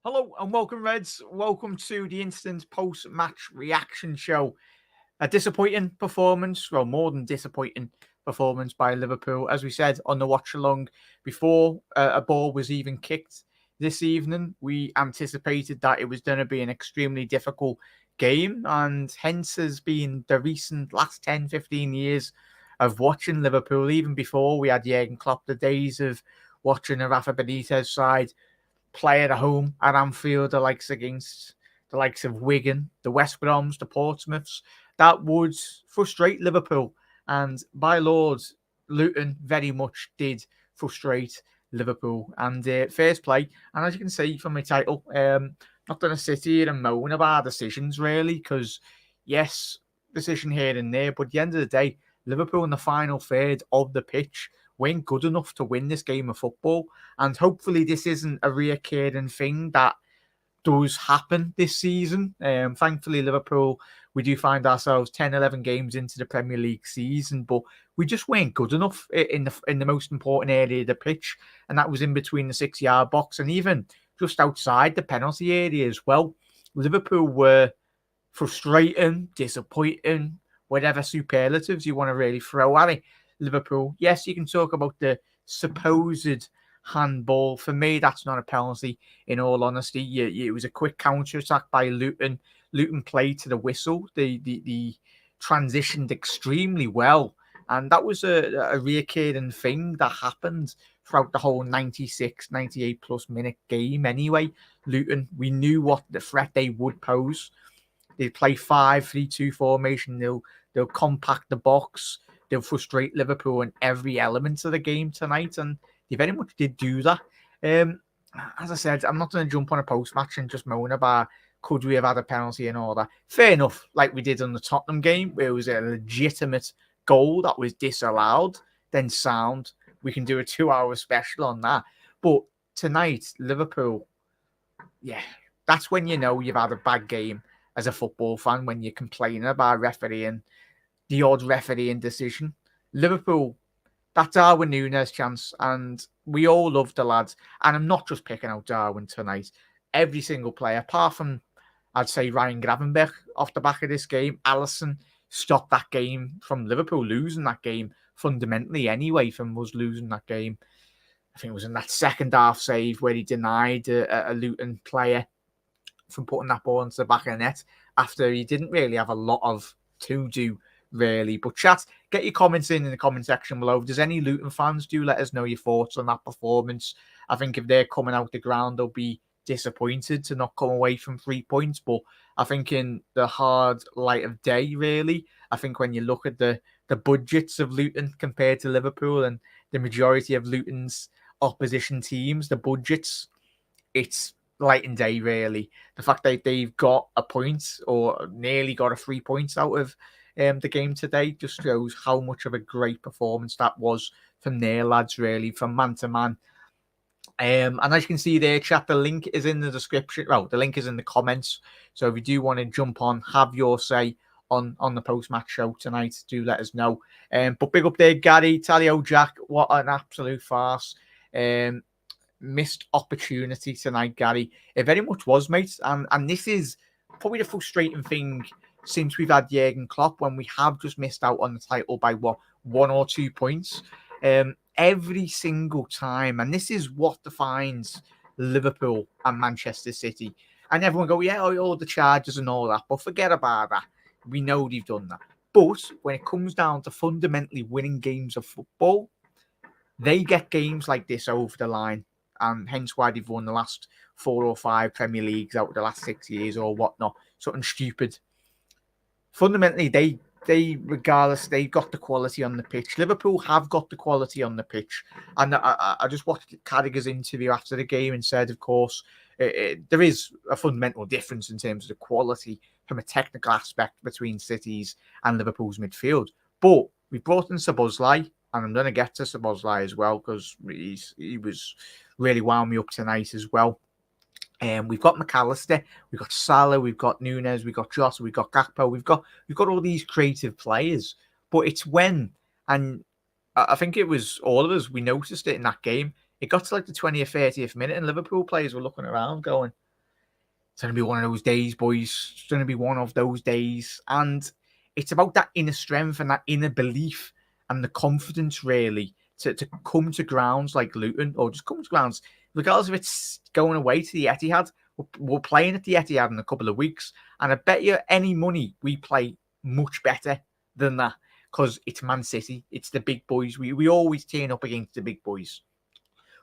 Hello and welcome, Reds. Welcome to the instant post-match reaction show. A disappointing performance, well, more than disappointing performance by Liverpool. As we said on the watch-along before a ball was even kicked this evening, we anticipated that it was going to be an extremely difficult game, and hence has been the recent last 10, 15 years of watching Liverpool. Even before we had Jurgen Klopp, the days of watching a Rafa Benitez side play at home at Anfield, the likes of Wigan, the West Broms, the Portsmouths, that would frustrate Liverpool. And by Lord, Luton very much did frustrate Liverpool. And first play, and as you can see from my title, not going to sit here and moan about our decisions really, because yes, decision here and there, but at the end of the day, Liverpool in the final third of the pitch weren't good enough to win this game of football. And hopefully this isn't a reoccurring thing that does happen this season. Thankfully, Liverpool, we do find ourselves 10, 11 games into the Premier League season, but we just weren't good enough in the most important area of the pitch, and that was in between the 6-yard box and even just outside the penalty area as well. Liverpool were frustrating, disappointing, whatever superlatives you want to really throw at it. Liverpool, yes, you can talk about the supposed handball. For me, that's not a penalty, in all honesty. It was a quick counter-attack by Luton. Luton played to the whistle. The transitioned extremely well. And that was a reoccurring thing that happened throughout the whole 96, 98 plus minute game anyway. Luton, we knew what the threat they would pose. They play 5-3-2 formation. They'll compact the box. They'll frustrate Liverpool in every element of the game tonight, and they very much did do that. As I said, I'm not going to jump on a post-match and just moan about could we have had a penalty and all that. Fair enough, like we did on the Tottenham game, where it was a legitimate goal that was disallowed, then sound. We can do a 2-hour special on that. But tonight, Liverpool, yeah, that's when you know you've had a bad game as a football fan, when you're complaining about refereeing, the odd refereeing decision. Liverpool, that's Darwin Núñez chance, and we all love the lads. And I'm not just picking out Darwin tonight. Every single player, apart from, I'd say, Ryan Gravenberch off the back of this game, Alisson stopped that game from Liverpool losing that game fundamentally anyway, from us losing that game. I think it was in that second half save where he denied a Luton player from putting that ball into the back of the net after he didn't really have a lot of to do, really. But chat, get your comments in the comment section below. If there's any Luton fans, do let us know your thoughts on that performance. I think if they're coming out the ground, they'll be disappointed to not come away from 3 points. But I think in the hard light of day, really, I think when you look at the budgets of Luton compared to Liverpool and the majority of Luton's opposition teams, the budgets, it's light and day, really. The fact that they've got a point or nearly got a 3 points out of the game today just shows how much of a great performance that was from their lads, really, from man to man. And as you can see there, chat, the link is in the description. Well, the link is in the comments. So if you do want to jump on, have your say on the post-match show tonight, do let us know. But big up there, Gary, Talio Jack. What an absolute farce. Missed opportunity tonight, Gary. It very much was, mate. And this is probably the frustrating thing since we've had Jurgen Klopp, when we have just missed out on the title by 1 or 2 points. Every single time. And this is what defines Liverpool and Manchester City. And everyone go, yeah, all the charges and all that. But forget about that. We know they've done that. But when it comes down to fundamentally winning games of football, they get games like this over the line. And hence why they've won the last 4 or 5 Premier Leagues out of the last 6 years or whatnot. Something stupid. Fundamentally, they regardless, they've got the quality on the pitch. Liverpool have got the quality on the pitch. And I just watched Carragher's interview after the game and said, of course, there is a fundamental difference in terms of the quality from a technical aspect between City's and Liverpool's midfield. But we brought in Szoboszlai, and I'm going to get to Szoboszlai as well, because he was really wound me up tonight as well. We've got McAllister, we've got Salah, we've got Núñez, we've got Jota, we've got Gakpo, we've got all these creative players. But it's when, and I think it was all of us, we noticed it in that game. It got to like the 20th, 30th minute, and Liverpool players were looking around going, It's going to be one of those days, boys. It's going to be one of those days. And it's about that inner strength and that inner belief and the confidence, really, to come to grounds like Luton, or just come to grounds, regardless if it's going away to the Etihad. We're playing at the Etihad in a couple of weeks. And I bet you any money we play much better than that, because it's Man City. It's the big boys. We always turn up against the big boys.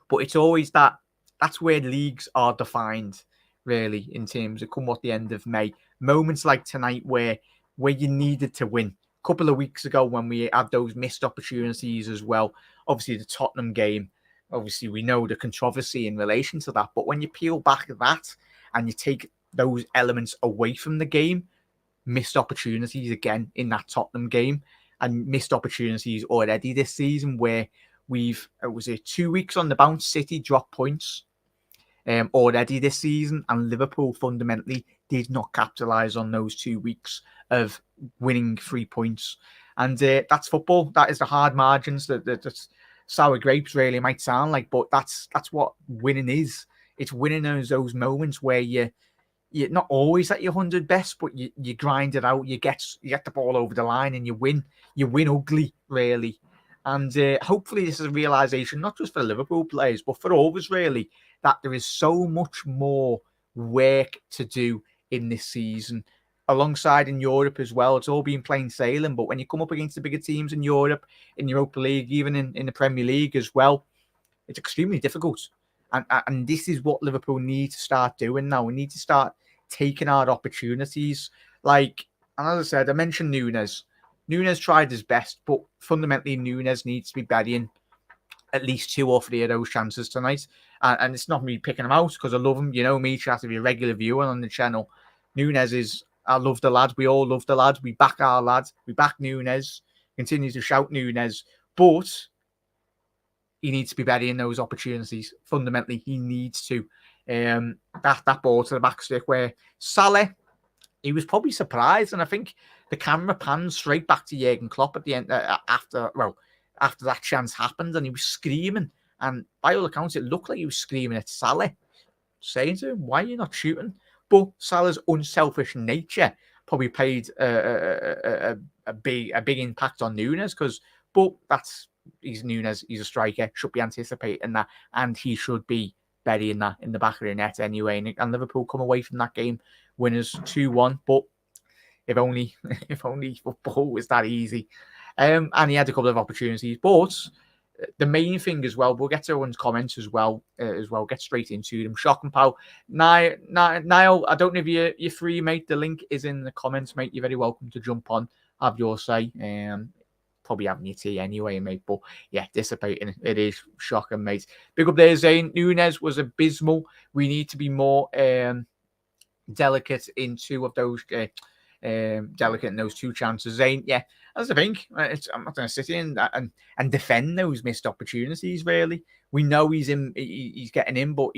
But it's always that's where leagues are defined, really, in terms of come what the end of May. Moments like tonight where you needed to win. A couple of weeks ago when we had those missed opportunities as well. Obviously, the Tottenham game, obviously, we know the controversy in relation to that. But when you peel back that and you take those elements away from the game, missed opportunities again in that Tottenham game, and missed opportunities already this season where we've, was it 2 weeks on the bounce, City dropped points already this season, and Liverpool fundamentally did not capitalise on those 2 weeks of winning 3 points. And that's football. That is the hard margins that sour grapes really might sound like, but that's what winning is. It's winning those moments where you're not always at your 100 best, but you grind it out. You get the ball over the line and you win. You win ugly, really. And hopefully this is a realisation, not just for Liverpool players, but for all of us, really, that there is so much more work to do in this season. Alongside in Europe as well, it's all been plain sailing. But when you come up against the bigger teams in Europe, in Europa League, even in the Premier League as well, it's extremely difficult. And this is what Liverpool need to start doing now. We need to start taking our opportunities. Like, and as I said, I mentioned Nunes. Nunes tried his best, but fundamentally Nunes needs to be burying at least 2 or 3 of those chances tonight. And it's not me picking him out because I love him. You know me, chat, to be a regular viewer on the channel. Nunes is, I love the lad. We all love the lad. We back our lad. We back Nunes. Continue to shout Nunes. But he needs to be burying those opportunities. Fundamentally, he needs to. That ball to the back stick where Salah, he was probably surprised, and I think the camera pans straight back to Jurgen Klopp at the end after that chance happened, and he was screaming. And by all accounts, it looked like he was screaming at Salah, saying to him, "Why are you not shooting?" But Salah's unselfish nature probably played a big impact on Nunes but he's Nunes, he's a striker, should be anticipating that, and he should be burying that in the back of the net anyway. And Liverpool come away from that game winners 2-1. But if only football was that easy. And he had a couple of opportunities. But the main thing as well, we'll get to everyone's comments as well, get straight into them. Shock and Pow. Niall, I don't know if you're free, mate. The link is in the comments, mate. You're very welcome to jump on, have your say. Probably having your tea anyway, mate. But yeah, dissipating. It is shocking, mate. Big up there, Zane. Nunes was abysmal. We need to be more delicate in 2 of those. Delicate in those 2 chances. Zane, yeah, that's the thing. I'm not going to sit in and defend those missed opportunities. Really, we know he's getting in, but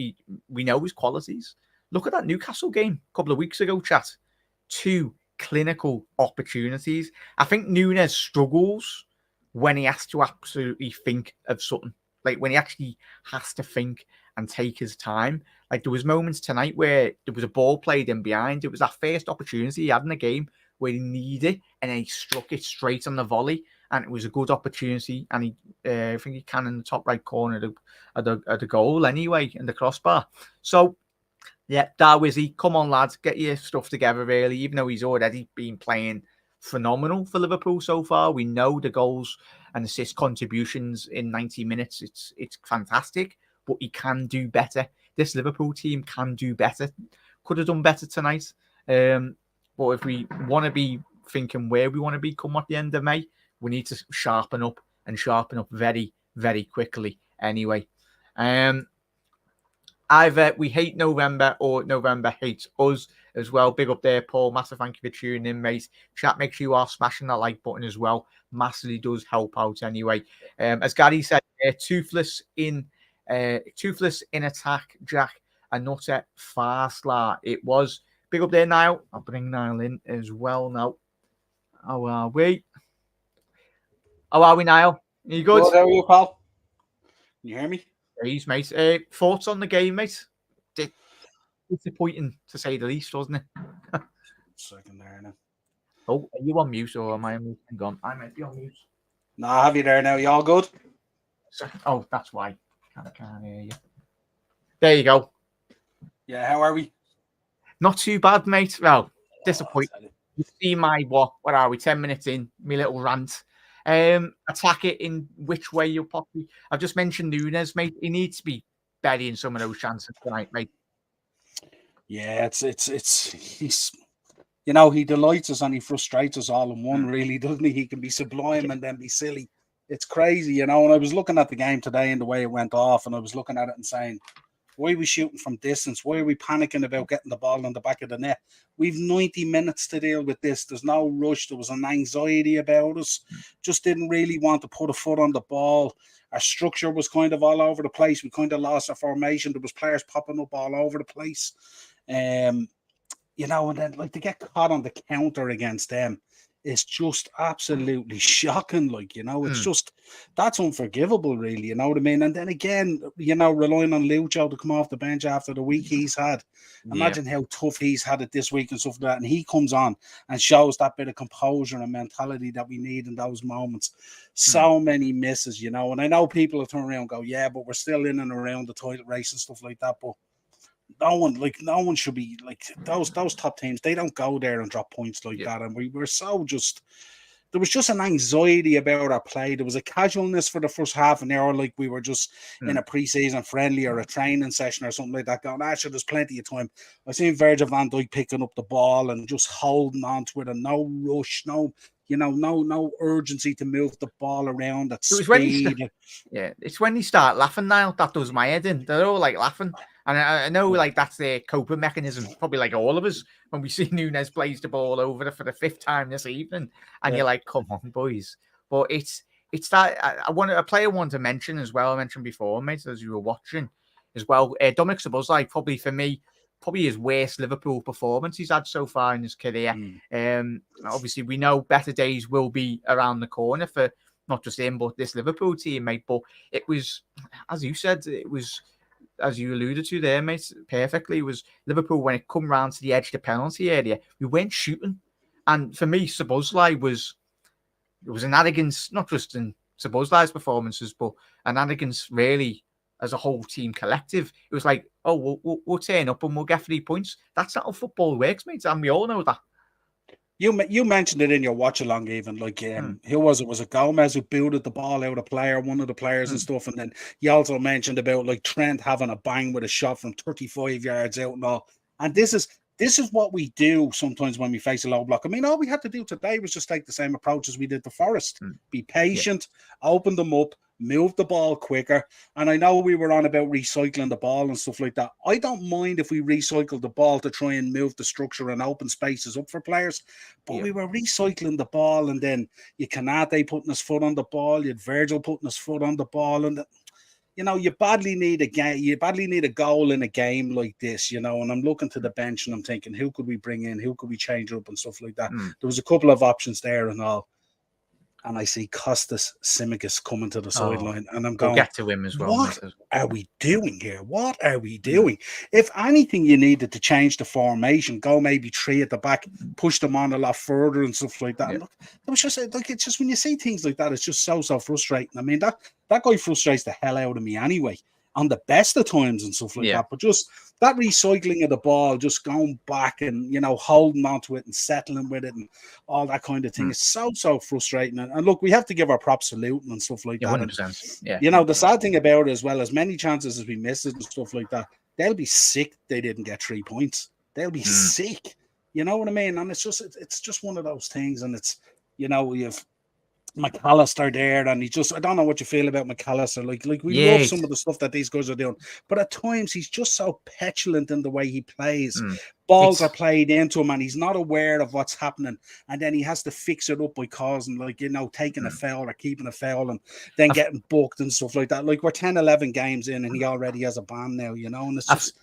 we know his qualities. Look at that Newcastle game a couple of weeks ago, chat. 2 clinical opportunities. I think Nunes struggles when he has to absolutely think of something. Like when he actually has to think and take his time. Like there was moments tonight where there was a ball played in behind. It was that first opportunity he had in the game where he needed it, and then he struck it straight on the volley, and it was a good opportunity. And he, I think he can in the top right corner of the goal anyway, in the crossbar. So yeah, Darwizzy, come on, lads, get your stuff together, really. Even though he's already been playing phenomenal for Liverpool so far, we know the goals and assist contributions in 90 minutes. It's fantastic, but he can do better. This Liverpool team can do better. Could have done better tonight. But if we want to be thinking where we want to be come at the end of May, we need to sharpen up very, very quickly. Anyway, either we hate November or November hates us as well. Big up there, Paul. Massive thank you for tuning in, mate. Chat, make sure you are smashing that like button as well. Massively does help out anyway. As Gary said, toothless in attack, Jack, and not at Farslar. It was. Big up there, Niall. I'll bring Niall in as well now. How are we? Niall? Are you good? How are you, pal? Can you hear me? Please, mate. Thoughts on the game, mate? disappointing to say the least, wasn't it? Second there now. Oh, are you on mute or am I on mute? Hang on, I might be on mute. No, I have you there now. You all good? Oh, that's why. I can't hear you. There you go. Yeah, how are we? Not too bad, mate. Well, disappointing. You see my what are we? 10 minutes in, my little rant. Attack it in which way you'll probably. I've just mentioned Nunes, mate. He needs to be burying some of those chances tonight, mate. Yeah, he's he delights us and he frustrates us all in one, really, doesn't he? He can be sublime and then be silly. It's crazy, And I was looking at the game today and the way it went off, and I was looking at it and saying, why are we shooting from distance? Why are we panicking about getting the ball on the back of the net? We've 90 minutes to deal with this. There's no rush. There was an anxiety about us. Just didn't really want to put a foot on the ball. Our structure was kind of all over the place. We kind of lost our formation. There was players popping up all over the place. And then to get caught on the counter against them is just absolutely shocking. It's just, that's unforgivable, really. You know what I mean? And then again, relying on Lucho to come off the bench after the week he's had. Imagine how tough he's had it this week and stuff like that. And he comes on and shows that bit of composure and mentality that we need in those moments. So many misses, And I know people will turn around and go, yeah, but we're still in and around the title race and stuff like that. But no one should be those top teams. They don't go there and drop points like that. And we were there was just an anxiety about our play. There was a casualness for the first half an hour, like we were just in a pre-season friendly or a training session or something like that. Going, sure, there's plenty of time. I seen Virgil van Dijk picking up the ball and just holding on to it, and no rush, no urgency to move the ball around at speed. It's when you start laughing now that does my head in. They're all laughing. And I know that's their coping mechanism, probably like all of us, when we see Nunes plays the ball over for the 5th time this evening. And you're like, come on, boys. But it's that a player I wanted to mention as well. I mentioned before, mate, as you were watching as well. Dominic Szoboszlai, probably for me, his worst Liverpool performance he's had so far in his career. Obviously, we know better days will be around the corner for not just him, but this Liverpool team, mate. But it was, as you said, as you alluded to there, mate, perfectly, was Liverpool when it come round to the edge of the penalty area, we weren't shooting. And for me, Szoboszlai was an arrogance, not just in Szoboszlai's performances, but an arrogance really as a whole team collective. It was like, oh, we'll turn up and we'll get 3 points. That's not how football works, mate, and we all know that. You mentioned it in your watch along, even who was it? Was it Gomez who booted the ball out of one of the players and stuff? And then you also mentioned about Trent having a bang with a shot from 35 yards out and all. And this is what we do sometimes when we face a low block. I mean, all we had to do today was just take the same approach as we did to Forest. Be patient, open them up, move the ball quicker. And I know we were on about recycling the ball and stuff like that. I don't mind if we recycle the ball to try and move the structure and open spaces up for players. But we were recycling the ball, and then you Kanate putting his foot on the ball, you had Virgil putting his foot on the ball, and you badly need a game. You badly need a goal in a game like this, And I'm looking to the bench and I'm thinking, who could we bring in? Who could we change up and stuff like that? There was a couple of options there and all. And I see Kostas Tsimikas coming to the sideline, and I'm going, we'll get to him as well. What are we doing here? What are we doing? If anything, you needed to change the formation, go maybe 3 at the back, push them on a lot further and stuff like that. Look, it was just it's just when you see things like that, it's just so frustrating. I mean, that guy frustrates the hell out of me anyway, on the best of times and stuff like that. But just that recycling of the ball, just going back and, holding on to it and settling with it and all that kind of thing is so frustrating. And look, we have to give our props to Luton and stuff like that. 100%. Yeah. The sad thing about it as well, as many chances as we missed and stuff like that, they'll be sick they didn't get 3 points. They'll be sick. You know what I mean? And it's just one of those things. And it's, you've McAllister there, and I don't know what you feel about McAllister. We love some of the stuff that these guys are doing, but at times he's just so petulant in the way he plays. Balls are played into him and he's not aware of what's happening, and then he has to fix it up by causing taking a foul or keeping a foul and then getting booked and stuff like that. We're 10-11 games in and he already has a ban now, and it's just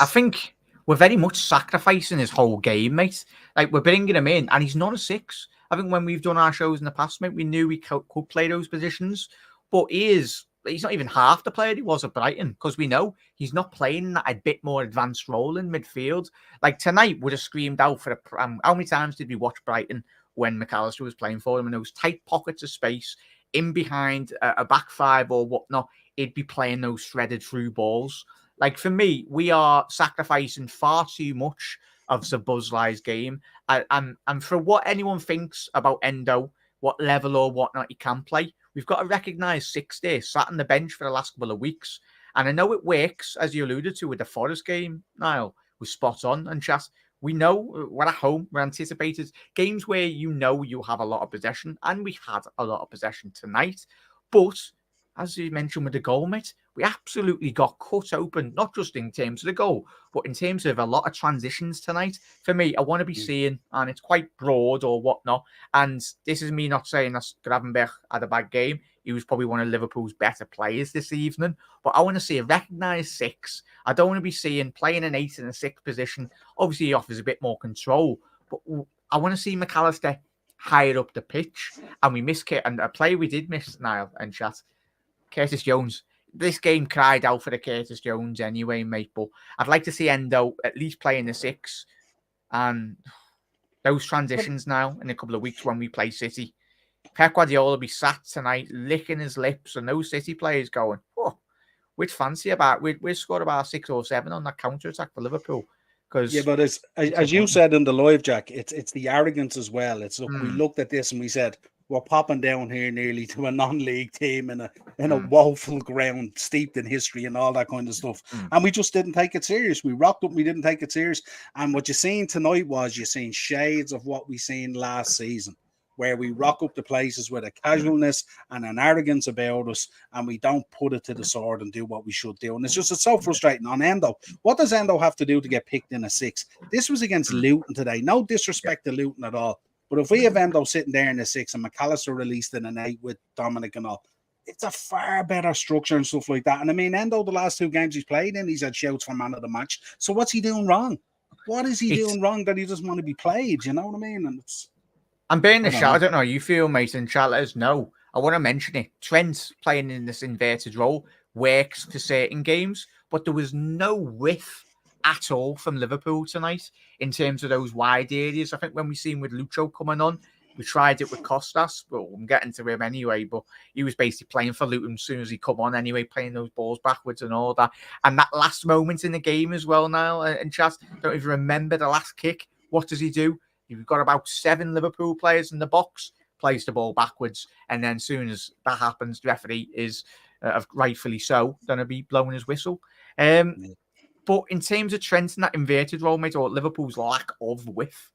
I think we're very much sacrificing his whole game, mate. We're bringing him in and he's not a 6. I think when we've done our shows in the past, mate, we knew we could play those positions, but he is he's not even half the player he was at Brighton, because we know he's not playing that a bit more advanced role in midfield. Like tonight would have screamed out for how many times did we watch Brighton when McAllister was playing for them in those tight pockets of space in behind a back five or whatnot? He'd be playing those threaded through balls. Like for me, we are sacrificing far too much of Szoboszlai's game. And for what anyone thinks about Endo, what level or whatnot he can play, we've got to recognise 60 sat on the bench for the last couple of weeks. And I know it works, as you alluded to with the Forest game, Niall, was spot on. And just, we know we're at home, we're anticipated games where you know you have a lot of possession, and we had a lot of possession tonight. But as you mentioned with the goal, mate, we absolutely got cut open, not just in terms of the goal, but in terms of a lot of transitions tonight. For me, I want to be seeing, and it's quite broad or whatnot, and this is me not saying that Gravenberch had a bad game. He was probably one of Liverpool's better players this evening, but I want to see a recognised 6. I don't want to be seeing playing an 8 in a 6 position. Obviously, he offers a bit more control, but I want to see McAllister higher up the pitch, and we missed and a play we did miss, Niall and chat. Curtis Jones. This game cried out for the Curtis Jones anyway, mate. But I'd like to see Endo at least play in the 6. And those transitions now in a couple of weeks when we play City. Pep Guardiola will be sat tonight licking his lips, and those City players going, oh, we'd fancy about, we'd scored about 6 or 7 on that counter-attack for Liverpool. Yeah, but as you said in the live, Jack, it's the arrogance as well. It's look, we looked at this and we said, we're popping down here nearly to a non-league team in a woeful ground steeped in history and all that kind of stuff. And we just didn't take it serious. We rocked up, we didn't take it serious. And what you're seeing tonight was you're seeing shades of what we seen last season, where we rock up the places with a casualness and an arrogance about us, and we don't put it to the sword and do what we should do. And it's so frustrating on Endo. What does Endo have to do to get picked in a 6? This was against Luton today. No disrespect to Luton at all. But if we have Endo sitting there in a 6 and McAllister released in an 8 with Dominic and all, it's a far better structure and stuff like that. And I mean, Endo, the last 2 games he's played in, he's had shouts for man of the match. So what's he doing wrong? What is he doing wrong that he doesn't want to be played? You know what I mean? And I'm being a shot. I don't know how you feel, mate, and chat, let us know. I want to mention it. Trent playing in this inverted role works for certain games, but there was no width at all from Liverpool tonight in terms of those wide areas. I think when we seen with Lucho coming on, we tried it with Costas, but I'm getting to him anyway. But he was basically playing for Luton as soon as he come on anyway, playing those balls backwards and all that. And that last moment in the game as well now, and Chas, don't even remember the last kick. What does he do? You've got about 7 Liverpool players in the box, plays the ball backwards, and then as soon as that happens, the referee is, rightfully so, going to be blowing his whistle. But in terms of Trent in that inverted role, mate, or Liverpool's lack of width,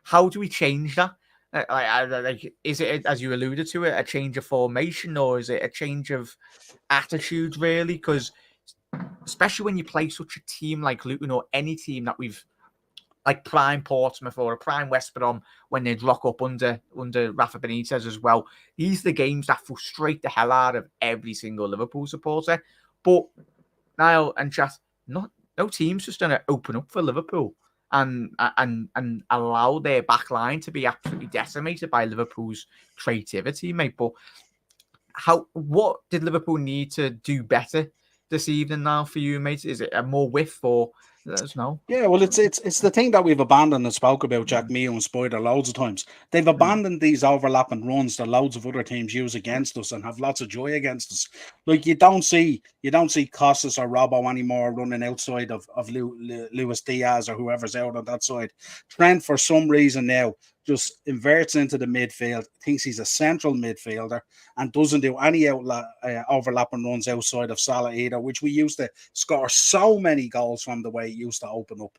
how do we change that? Is it, as you alluded to it, a change of formation, or is it a change of attitude, really? Because especially when you play such a team like Luton or any team that we've, like prime Portsmouth or a prime West Brom, when they'd rock up under Rafa Benitez as well, these are the games that frustrate the hell out of every single Liverpool supporter. But Niall and chat, no team's just going to open up for Liverpool and allow their back line to be absolutely decimated by Liverpool's creativity, mate. But what did Liverpool need to do better this evening now for you, mate? Is it a more width, or let us know? Yeah, well, it's the thing that we've abandoned and spoke about, Jack, me and Spider, loads of times. They've abandoned these overlapping runs that loads of other teams use against us and have lots of joy against us. Like you don't see Costas or Robbo anymore running outside of Luis Diaz or whoever's out on that side. Trent, for some reason now, just inverts into the midfield, thinks he's a central midfielder, and doesn't do any overlapping runs outside of Salah either, which we used to score so many goals from the way it used to open up.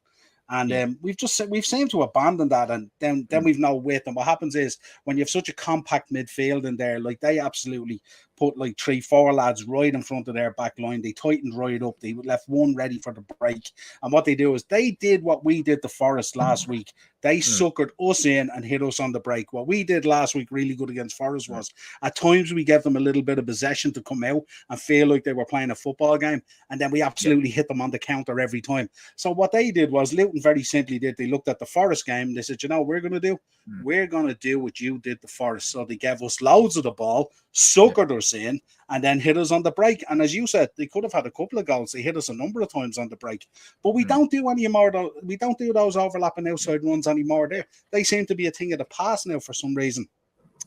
And we've seemed to abandon that, and then we've no width. And what happens is when you have such a compact midfield in there, like they absolutely put like 3-4 lads right in front of their back line. They tightened right up. They left one ready for the break. And what they do is they did what we did to Forest last week. They suckered us in and hit us on the break. What we did last week really good against Forest was at times we gave them a little bit of possession to come out and feel like they were playing a football game, and then we absolutely hit them on the counter every time. So what they did was, Luton very simply did, they looked at the Forest game, they said, you know what we're going to do? We're going to do what you did to Forest. So they gave us loads of the ball, suckered us in, and then hit us on the break. And as you said, they could have had a couple of goals. They hit us a number of times on the break. But we don't do any more. We don't do those overlapping outside runs anymore. They seem to be a thing of the past now for some reason.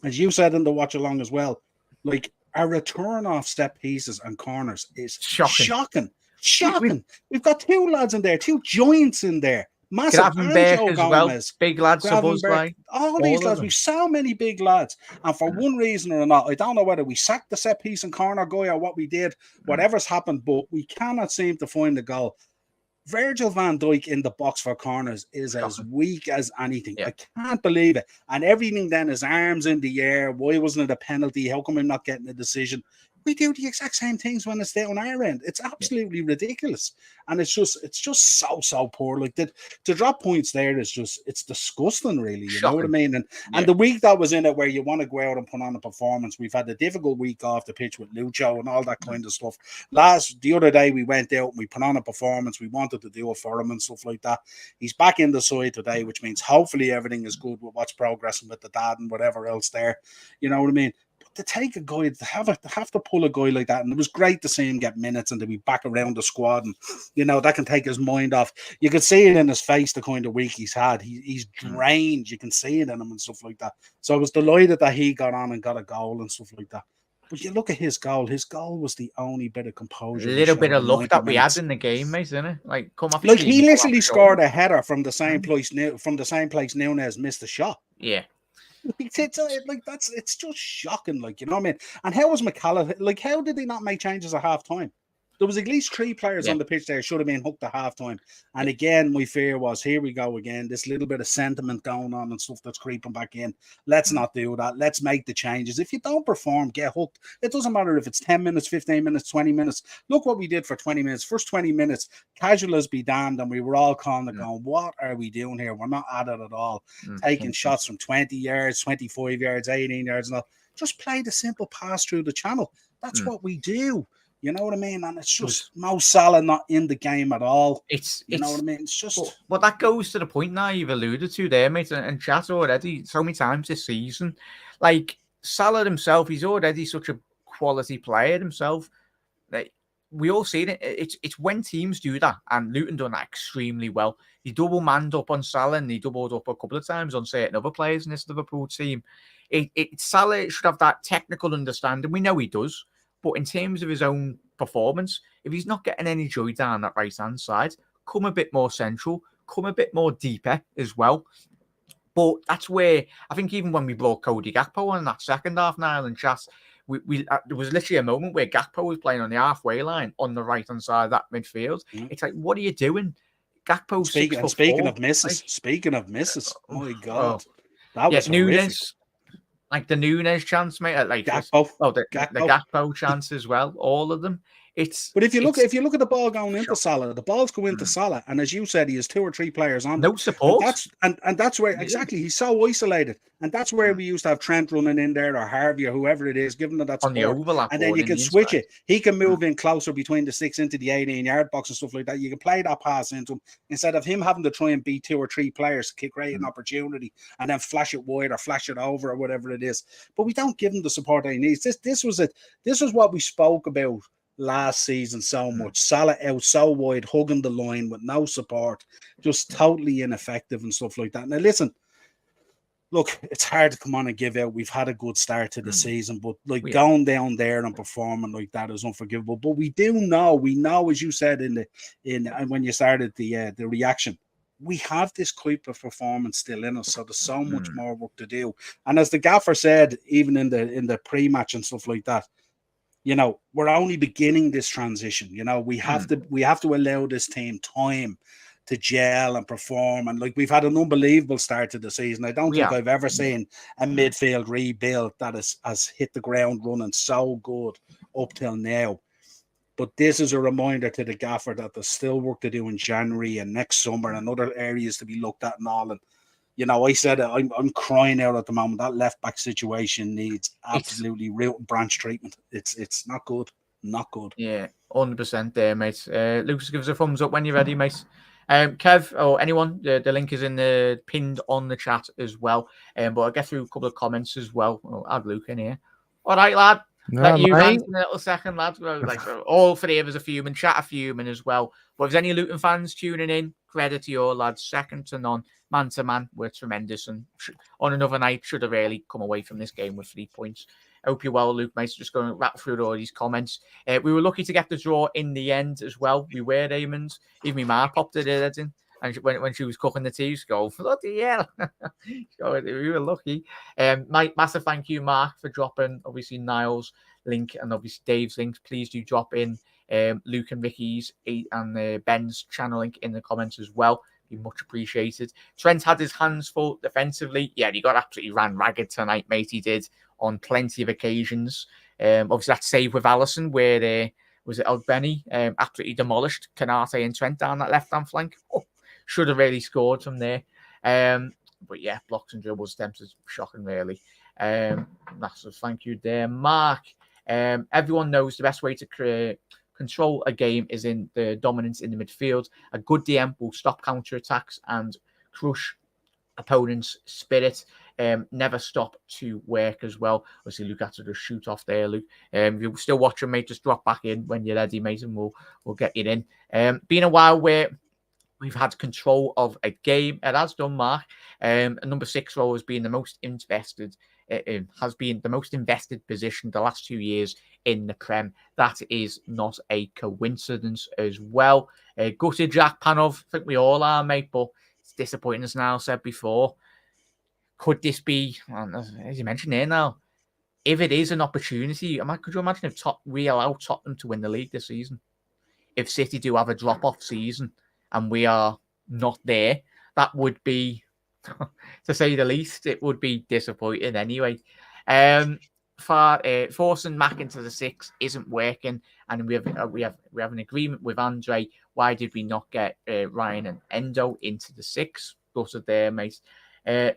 As you said in the watch along as well, like our return off set pieces and corners is shocking. We've got two lads in there, two giants in there. Massive. Gravenberch as well. Big lads. All these lads. We've so many big lads. And for one reason or another, I don't know whether we sacked the set piece and corner guy or what we did, whatever's happened, but we cannot seem to find the goal. Virgil van Dijk in the box for corners is as weak as anything. I can't believe it. And everything then, his arms in the air. Why wasn't it a penalty? How come I'm not getting a decision? We do the exact same things when it's down our end. It's absolutely ridiculous. And it's just so poor. Like to drop points there is just, it's disgusting, really. You know what I mean? And the week that was in it where you want to go out and put on a performance, we've had a difficult week off the pitch with Lucho and all that kind of stuff. The other day we went out and we put on a performance. We wanted to do it for him and stuff like that. He's back in the side today, which means hopefully everything is good with what's progressing with the dad and whatever else there. You know what I mean? To take a guy, to have to pull a guy like that, and it was great to see him get minutes and to be back around the squad, and you know that can take his mind off. You can see it in his face, the kind of week he's had. He's drained. You can see it in him and stuff like that. So I was delighted that he got on and got a goal and stuff like that. But you look at his goal. His goal was the only bit of composure. A little bit of luck that we had in the game, mate, isn't it? Like he literally scored a header from the same place. From the same place Nunez missed the shot. Yeah. It's just shocking, like, you know what I mean? And how was McCallum? Like, how did they not make changes at half time? There was at least 3 players on the pitch there should have been hooked at halftime. And again, my fear was, here we go again, this little bit of sentiment going on and stuff that's creeping back in. Let's not do that. Let's make the changes. If you don't perform, get hooked. It doesn't matter if it's 10 minutes, 15 minutes, 20 minutes. Look what we did for 20 minutes. First 20 minutes, casual as be damned, and we were all calling it going, what are we doing here? We're not at it at all. Taking shots from 20 yards, 25 yards, 18 yards, and all. Just play the simple pass through the channel. That's what we do. You know what I mean? And it's just Mo Salah not in the game at all. You know what I mean? It's just... But that goes to the point now you've alluded to there, mate, and chat already so many times this season. Like, Salah himself, he's already such a quality player himself. Like, we all see it. It's when teams do that, and Luton done that extremely well. He double-manned up on Salah, and he doubled up a couple of times on certain other players in this Liverpool team. Salah should have that technical understanding. We know he does. But in terms of his own performance, if he's not getting any joy down that right-hand side, come a bit more central, come a bit more deeper as well. But that's where, I think even when we brought Cody Gakpo on in that second half, Niall and chat, there was literally a moment where Gakpo was playing on the halfway line on the right-hand side of that midfield. It's like, what are you doing? Gakpo, speaking of misses, my God. That was Nunez. Like the Nunez chance, mate. Like Gakpo. The Gakpo chance as well. All of them. But if you look at the ball going into Salah, the balls go into Salah, and as you said, he has 2 or 3 players on. No support. And that's where exactly he's so isolated, and that's where we used to have Trent running in there or Harvey or whoever it is, giving them that support. On the overlap, and then you can switch it. He can move in closer between the 6 into the 18-yard box and stuff like that. You can play that pass into him instead of him having to try and beat 2 or 3 players to create an opportunity and then flash it wide or flash it over or whatever it is. But we don't give him the support that he needs. This was what we spoke about last season so much. Salah out so wide, hugging the line with no support, just totally ineffective and stuff like that. Now listen, look, it's hard to come on and give out. We've had a good start to the season, but going down there and performing like that is unforgivable. But we know, as you said when you started the reaction, we have this type of performance still in us, so there's so much more work to do. And as the gaffer said, even in the pre-match and stuff like that, you know, we're only beginning this transition. You know, we have to allow this team time to gel and perform. And like, we've had an unbelievable start to the season. I don't think I've ever seen a midfield rebuild that has hit the ground running so good up till now. But this is a reminder to the gaffer that there's still work to do in January and next summer and other areas to be looked at and all. And you know, I said it, I'm crying out at the moment. That left back situation needs absolutely root and branch treatment. It's not good. Not good. Yeah, 100% there, mate. Lucas, give us a thumbs up when you're ready, mate. Kev or anyone, the link is in the pinned on the chat as well. But I'll get through a couple of comments as well. I'll add Luke in here. All right, lad. Let you rant in a little second, lad. Like all three of us are fuming, chat are fuming as well. But if there's any Luton fans tuning in, credit to your lads, second to none, man to man, we're tremendous. And on another night, should have really come away from this game with 3 points. I hope you're well, Luke, mate. Just going to wrap through all these comments. We were lucky to get the draw in the end as well. We were, Raymond. Even my ma popped it in. And when she was cooking the tea, she go, bloody hell. We were lucky. Massive thank you, Mark, for dropping, obviously, Niall's link and obviously Dave's link. Please do drop in Luke and Ricky's and Ben's channel link in the comments as well. Be much appreciated. Trent had his hands full defensively. Yeah, he got absolutely ran ragged tonight, mate. He did on plenty of occasions. Obviously, that save with Allison where was it Ogbeni absolutely demolished Canate and Trent down that left-hand flank. Should have really scored from there. But yeah, blocks and dribbles attempts is shocking, really. Massive thank you there, Mark. Everyone knows the best way to control a game is in the dominance in the midfield. A good DM will stop counter-attacks and crush opponents' spirit. Never stop to work as well. Obviously, Luke had to just shoot off there, Luke. If you're still watching, mate, just drop back in when you're ready, mate, and we'll get you in. Been a while where we've had control of a game. It has done, Mark. Number 6 role has been the most invested. It has been the most invested position the last 2 years in the Prem. That is not a coincidence as well. Gutted Jack Panov, I think we all are, mate, but it's disappointing, as Niall said before. Could this be, as you mentioned here now, if it is an opportunity, could you imagine if we allow Tottenham to win the league this season? If City do have a drop-off season and we are not there, that would be, to say the least, it would be disappointing anyway. Forcing Mac into the 6 isn't working, and we have an agreement with Andre. Why did we not get Ryan and Endo into the 6? Those are there, mate.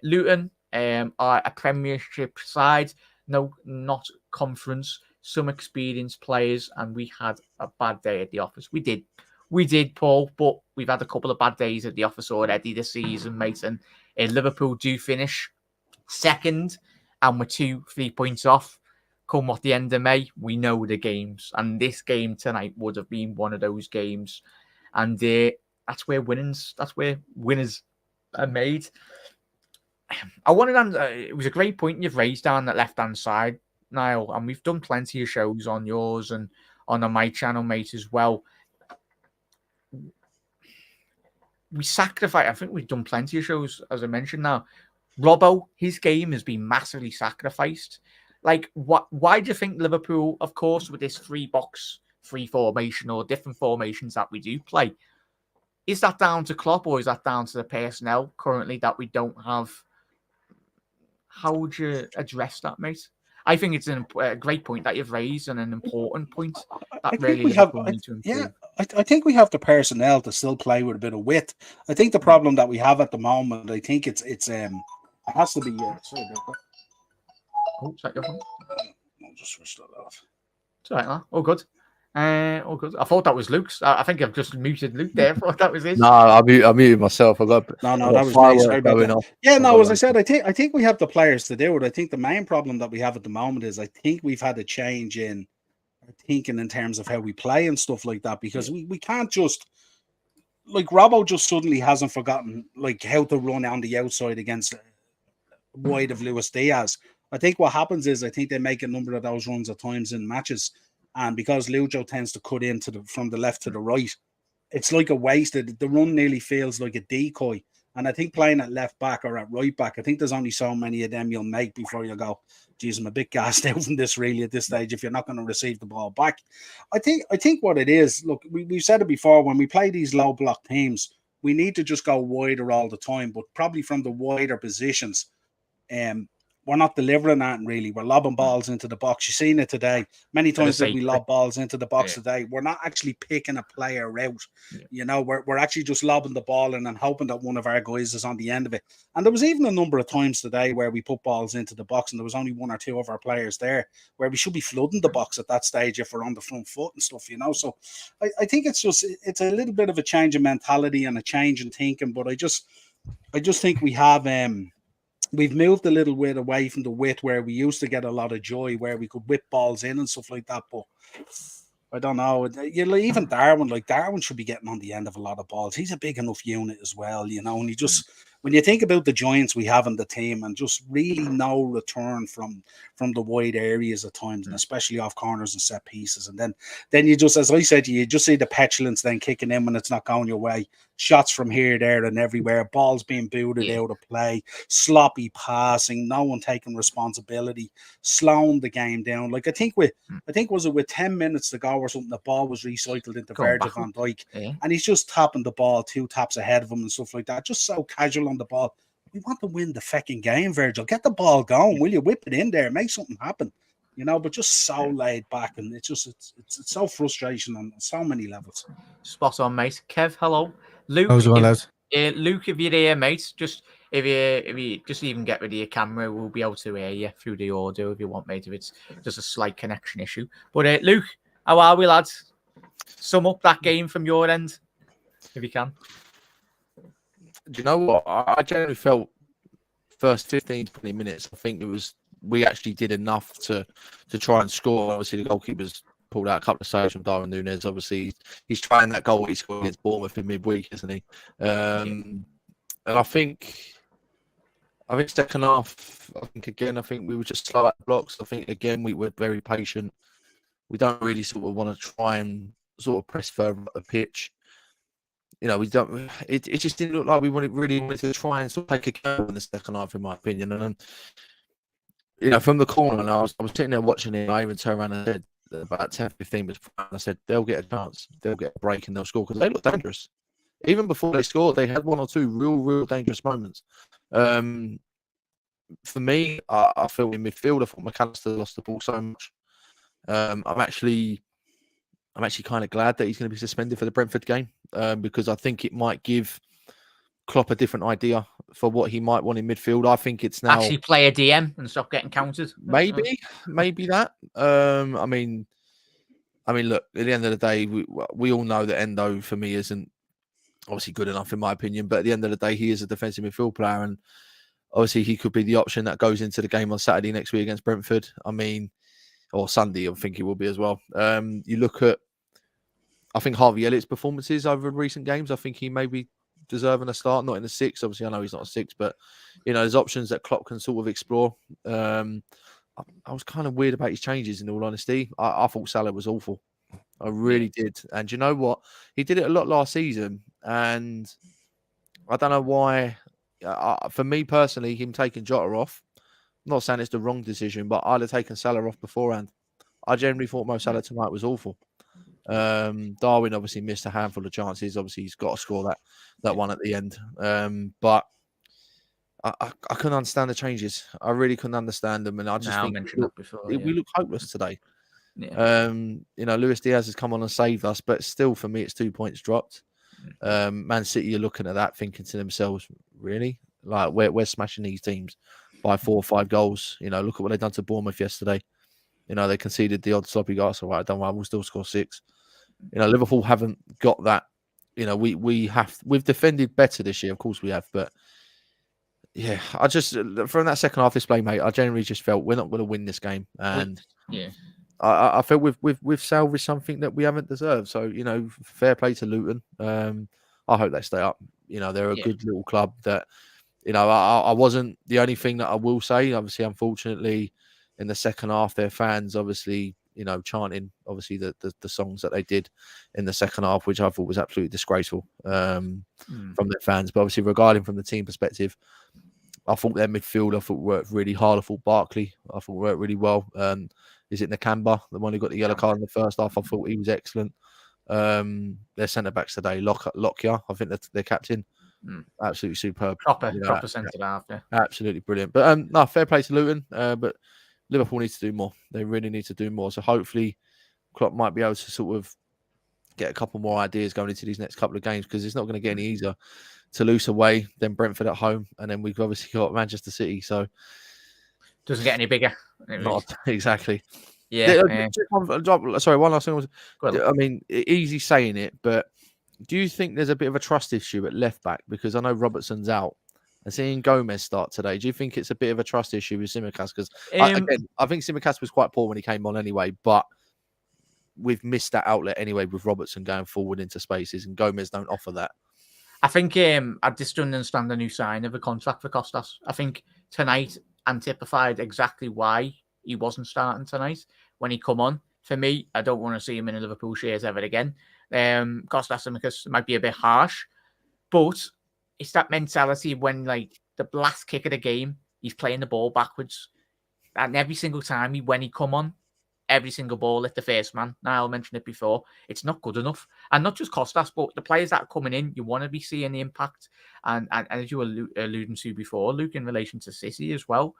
Luton are a Premiership side, no, not conference. Some experienced players, and we had a bad day at the office. We did, Paul, but we've had a couple of bad days at the office already this season, mate. And Liverpool do finish second, and we're 2-3 points off. Come what the end of May, we know the games, and this game tonight would have been one of those games. And that's where winners are made. It was a great point you've raised down that left-hand side, Niall, and we've done plenty of shows on yours and on my channel, mate, as well. We sacrifice. I think we've done plenty of shows, as I mentioned now. Robbo, his game has been massively sacrificed. Like, why do you think Liverpool, of course, with this 3 formation or different formations that we do play, is that down to Klopp or is that down to the personnel currently that we don't have? How would you address that, mate? I think it's a great point that you've raised and an important point that really Liverpool need to improve. Yeah, I think we have the personnel to still play with a bit of width. I think the problem that we have at the moment, I think it has to be. Sorry about that. Oh, is that your phone? I'll just switch that off. It's all right, man. All good. All good. I thought that was Luke's. I think I've just muted Luke there. I thought that was his. No, I muted myself. No, that was me. Sorry about that. Yeah, no, as I said, I think we have the players to do it. I think the main problem that we have at the moment is I think we've had a change in our thinking in terms of how we play and stuff like that, because we can't just, like, Robbo just suddenly hasn't forgotten like how to run on the outside against wide of Luis Diaz. I think what happens is I think they make a number of those runs at times in matches. And because Lujo tends to cut in from the left to the right, it's like a wasted. The run nearly feels like a decoy. And I think playing at left back or at right back, I think there's only so many of them you'll make before you go, geez, I'm a bit gassed out from this really at this stage if you're not going to receive the ball back. I think what it is, look, we've said it before, when we play these low block teams, we need to just go wider all the time, but probably from the wider positions. we're not delivering that really. We're lobbing balls into the box. You've seen it today. Many times that we lob balls into the box today, we're not actually picking a player out. Yeah. You know, we're actually just lobbing the ball in and hoping that one of our guys is on the end of it. And there was even a number of times today where we put balls into the box and there was only one or two of our players there, where we should be flooding the box at that stage if we're on the front foot and stuff, you know. So I think it's a little bit of a change in mentality and a change in thinking. But I just think we've moved a little bit away from the width where we used to get a lot of joy, where we could whip balls in and stuff like that. But I don't know. Even Darwin should be getting on the end of a lot of balls. He's a big enough unit as well, you know. And when you think about the giants we have in the team, and just really no return from the wide areas at times, and especially off corners and set pieces, and then you just, as I said, you just see the petulance then kicking in when it's not going your way. Shots from here, there, and everywhere. Balls being booted out of play. Sloppy passing. No one taking responsibility. Slowing the game down. Like I think was it with 10 minutes to go or something, the ball was recycled into Virgil van Dijk, and he's just tapping the ball 2 taps ahead of him and stuff like that. Just so casual on the ball. We want to win the fucking game, Virgil. Get the ball going, will you? Whip it in there, make something happen. You know, but just so laid back, and it's so frustration on so many levels. Spot on, mate. Kev, hello. Luke, Luke, if you're here, mate, just if you just even get rid of your camera, we'll be able to hear you through the audio if you want, mate. If it's just a slight connection issue. But Luke, how are we, lads? Sum up that game from your end, if you can. Do you know what? I generally felt first 15, 20 minutes, I think we actually did enough to try and score. Obviously, the goalkeeper's pulled out a couple of saves from Darwin Núñez. Obviously, he's trying that goal he scored against Bournemouth in midweek, isn't he? And I think second half, I think we were just slow at the blocks. I think, again, we were very patient. We don't really sort of want to try and sort of press further up the pitch. You know, we don't. It just didn't look like we really wanted to try and sort of take a go in the second half, in my opinion. And you know, from the corner, and I was sitting there watching it. I even turned around and said about 10, 15 minutes. I said they'll get a chance, they'll get a break, and they'll score, because they look dangerous. Even before they scored, they had 1 or 2 real dangerous moments. For me, I feel in midfield, I thought McAllister lost the ball so much. I'm actually kind of glad that he's going to be suspended for the Brentford game, because I think it might give Klopp a different idea for what he might want in midfield. I think it's now actually play a DM and stop getting counted. Maybe that. I mean, look, at the end of the day, we all know that Endo for me isn't obviously good enough in my opinion. But at the end of the day, he is a defensive midfield player, and obviously he could be the option that goes into the game on Saturday next week against Brentford. I mean, or Sunday, I think he will be as well. You look at, I think Harvey Elliott's performances over recent games. I think he may be deserving a start, not in the 6. Obviously, I know he's not a 6, but you know, there's options that Klopp can sort of explore. I was kind of weird about his changes, in all honesty. I thought Salah was awful. I really did. And you know what? He did it a lot last season, and I don't know why. For me personally, him taking Jota off, I'm not saying it's the wrong decision, but I'd have taken Salah off beforehand. I generally thought Mo Salah tonight was awful. Darwin obviously missed a handful of chances. Obviously, he's got to score that one at the end. But I couldn't understand the changes. I really couldn't understand them, and I just think we look hopeless today. Yeah. You know, Luis Diaz has come on and saved us, but still, for me, it's 2 points dropped. Man City are looking at that, thinking to themselves, really? Like, we're smashing these teams by 4 or 5 goals. You know, look at what they've done to Bournemouth yesterday. You know, they conceded the odd sloppy goal. So, I don't know, we'll still score 6. You know, Liverpool haven't got that. You know, we've defended better this year. Of course we have. But, yeah, I just, from that second half display, mate, I generally just felt we're not going to win this game. And I feel we've salvaged something that we haven't deserved. So, you know, fair play to Luton. I hope they stay up. You know, they're a good little club that, you know, I wasn't, the only thing that I will say, obviously, unfortunately, in the second half, their fans obviously, you know, chanting obviously the songs that they did in the second half, which I thought was absolutely disgraceful from their fans. But obviously, regarding from the team perspective, I thought their midfield, I thought worked really hard. I thought Barkley, I thought worked really well. Is it Nakamba, the one who got the yellow card in the first half? I thought he was excellent. Their centre backs today, Lockyer, I think that's their captain. Absolutely superb. Proper centre half. Yeah. Absolutely brilliant. But no, fair play to Luton. But Liverpool needs to do more. They really need to do more. So hopefully Klopp might be able to sort of get a couple more ideas going into these next couple of games, because it's not going to get any easier. Toulouse away, then Brentford at home, and then we've obviously got Manchester City. So doesn't get any bigger. Not exactly. Yeah. Sorry, one last thing. I mean, easy saying it, but do you think there's a bit of a trust issue at left back? Because I know Robertson's out. And seeing Gomez start today, do you think it's a bit of a trust issue with Tsimikas? Because I think Tsimikas was quite poor when he came on anyway, but we've missed that outlet anyway with Robertson going forward into spaces, and Gomez don't offer that. I think I just don't understand the new sign of a contract for Costas. I think tonight antipified exactly why he wasn't starting tonight when he come on. For me, I don't want to see him in a Liverpool shares ever again. Costas Tsimikas might be a bit harsh, but it's that mentality when, like, the last kick of the game, he's playing the ball backwards. And every single time when he come on, every single ball hit the first man. Now, I mentioned it before. It's not good enough. And not just Costas, but the players that are coming in, you want to be seeing the impact. And as you were alluding to before, Luke, in relation to City as well,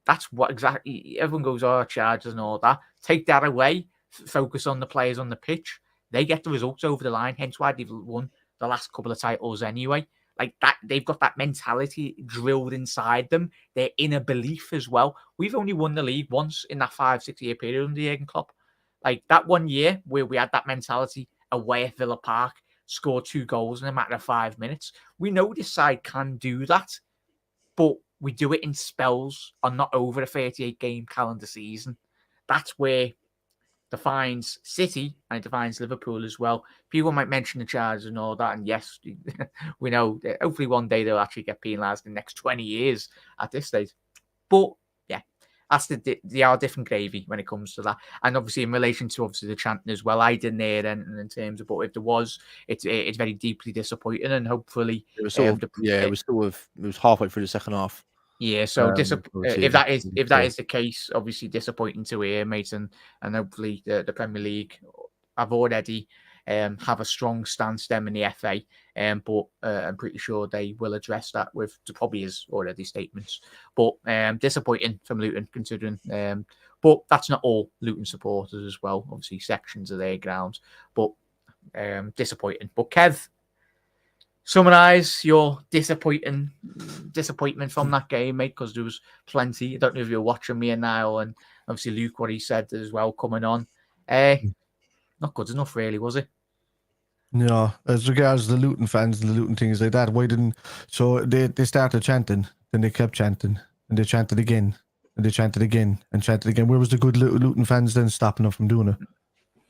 that's what exactly everyone goes, charges and all that. Take that away, focus on the players on the pitch. They get the results over the line, hence why they've won the last couple of titles anyway. Like that, they've got that mentality drilled inside them. Their inner belief as well. We've only won the league once in that 5-6 year period under Jurgen Klopp. Like that 1 year where we had that mentality away at Villa Park, scored 2 goals in a matter of 5 minutes. We know this side can do that, but we do it in spells and not over a 38 game calendar season. That's where defines City and it defines Liverpool as well. People might mention the charges and all that, and yes, we know that hopefully one day they'll actually get penalised in the next 20 years at this stage. But yeah, that's they are different gravy when it comes to that. And obviously in relation to the chanting as well, I didn't hear anything in terms of, but if there was, it's very deeply disappointing, and hopefully it was it was halfway through the second half. Yeah, so if that is the case, obviously disappointing to hear, mate, and hopefully the Premier League have already have a strong stance them in the FA, but I'm pretty sure they will address that with probably his already statements. But disappointing from Luton considering, but that's not all Luton supporters as well. Obviously sections of their grounds, but disappointing. But Kev, summarise your disappointment from that game, mate, because there was plenty. I don't know if you're watching me and Niall, and obviously Luke, what he said as well coming on. Not good enough, really, was it? No, as regards the Luton fans and the Luton things like that, so they started chanting, then they kept chanting, and they chanted again, and they chanted again, and chanted again. Where was the good Luton fans then stopping them from doing it?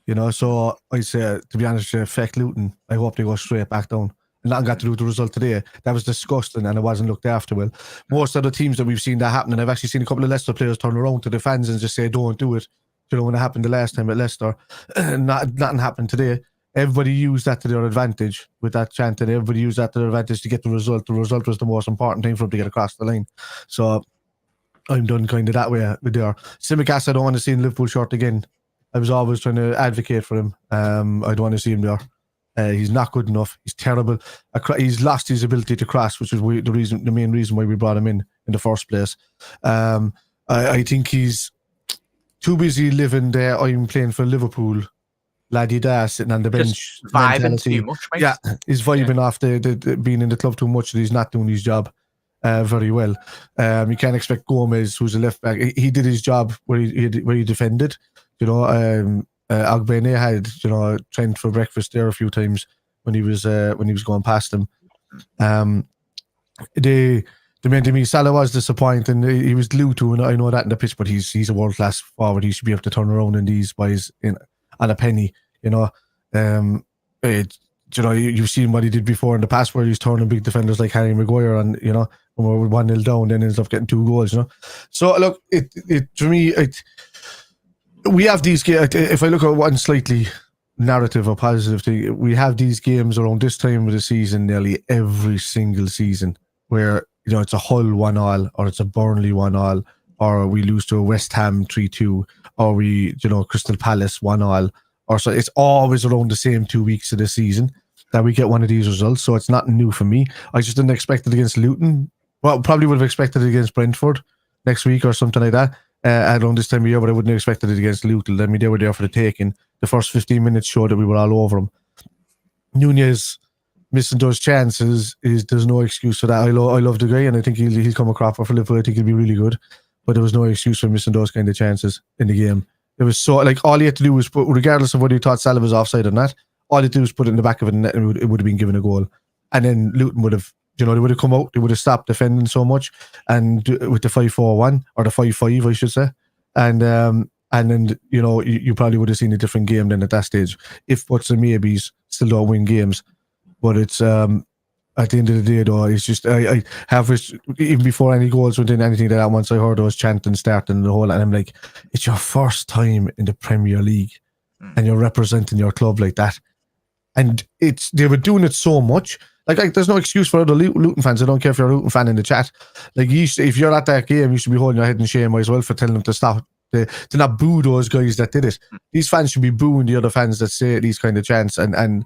You know, so I say, to be honest, feck Luton. I hope they go straight back down. Nothing got to do with the result today. That was disgusting, and it wasn't looked after well. Most of the teams that we've seen that happen, and I've actually seen a couple of Leicester players turn around to the fans and just say, "Don't do it." You know, when it happened the last time at Leicester, nothing happened today. Everybody used that to their advantage with that chanting. Everybody used that to their advantage to get the result. The result was the most important thing for them to get across the line. So I'm done kind of that way with there. Tsimikas, I don't want to see in Liverpool shirt again. I was always trying to advocate for him. I don't want to see him there. He's not good enough. He's terrible. He's lost his ability to cross, which is the main reason why we brought him in the first place. I think he's too busy living there. I'm playing for Liverpool, laddie da, sitting on the bench. Just vibing too much, mate. Yeah, he's vibing off the being in the club too much, and he's not doing his job very well. You can't expect Gomez, who's a left back. He did his job where he defended. You know, Ogbene had, you know, Trent for breakfast there a few times when he was going past him. The man to me, Salah was disappointing. He was glued to, and I know that in the pitch, but he's a world class forward. He should be able to turn around in these boys on a penny. You know, you've seen what he did before in the past, where he's turning big defenders like Harry Maguire, and you know, when we're 1-0 down, then ends up getting 2 goals. You know, so look, for me, we have these games. If I look at one slightly narrative or positive thing, we have these games around this time of the season, nearly every single season, where, you know, it's a Hull 1-1, or it's a Burnley 1-1, or we lose to a West Ham 3-2, or we, you know, Crystal Palace 1-1, or so. It's always around the same 2 weeks of the season that we get one of these results. So it's not new for me. I just didn't expect it against Luton. Well, probably would have expected it against Brentford next week or something like that. Around this time of year, but I wouldn't have expected it against Luton. I mean, they were there for the taking. The first 15 minutes showed that we were all over them. Nunez missing those chances there's no excuse for that. I love the guy, and I think he'll come across for Liverpool. I think he'll be really good, but there was no excuse for missing those kind of chances in the game. It was so like all he had to do was put, regardless of whether he thought Salah was offside or not, all he had to do was put it in the back of it, and it would have been given a goal. And then Luton would have, they would have come out, they would have stopped defending so much, and with the 5-4-1 or the 5-5, I should say, and then you probably would have seen a different game then at that stage. If what's the maybes still don't win games, but it's at the end of the day though, it's just I have this, even before any goals went in, anything like that. Once I heard those chanting starting the whole, and I'm like, it's your first time in the Premier League, and you're representing your club like that, and they were doing it so much. Like there's no excuse for other Luton fans. I don't care if you're a Luton fan in the chat. Like if you're at that game, you should be holding your head in shame as well for telling them to stop, to not boo those guys that did it. These fans should be booing the other fans that say these kind of chants and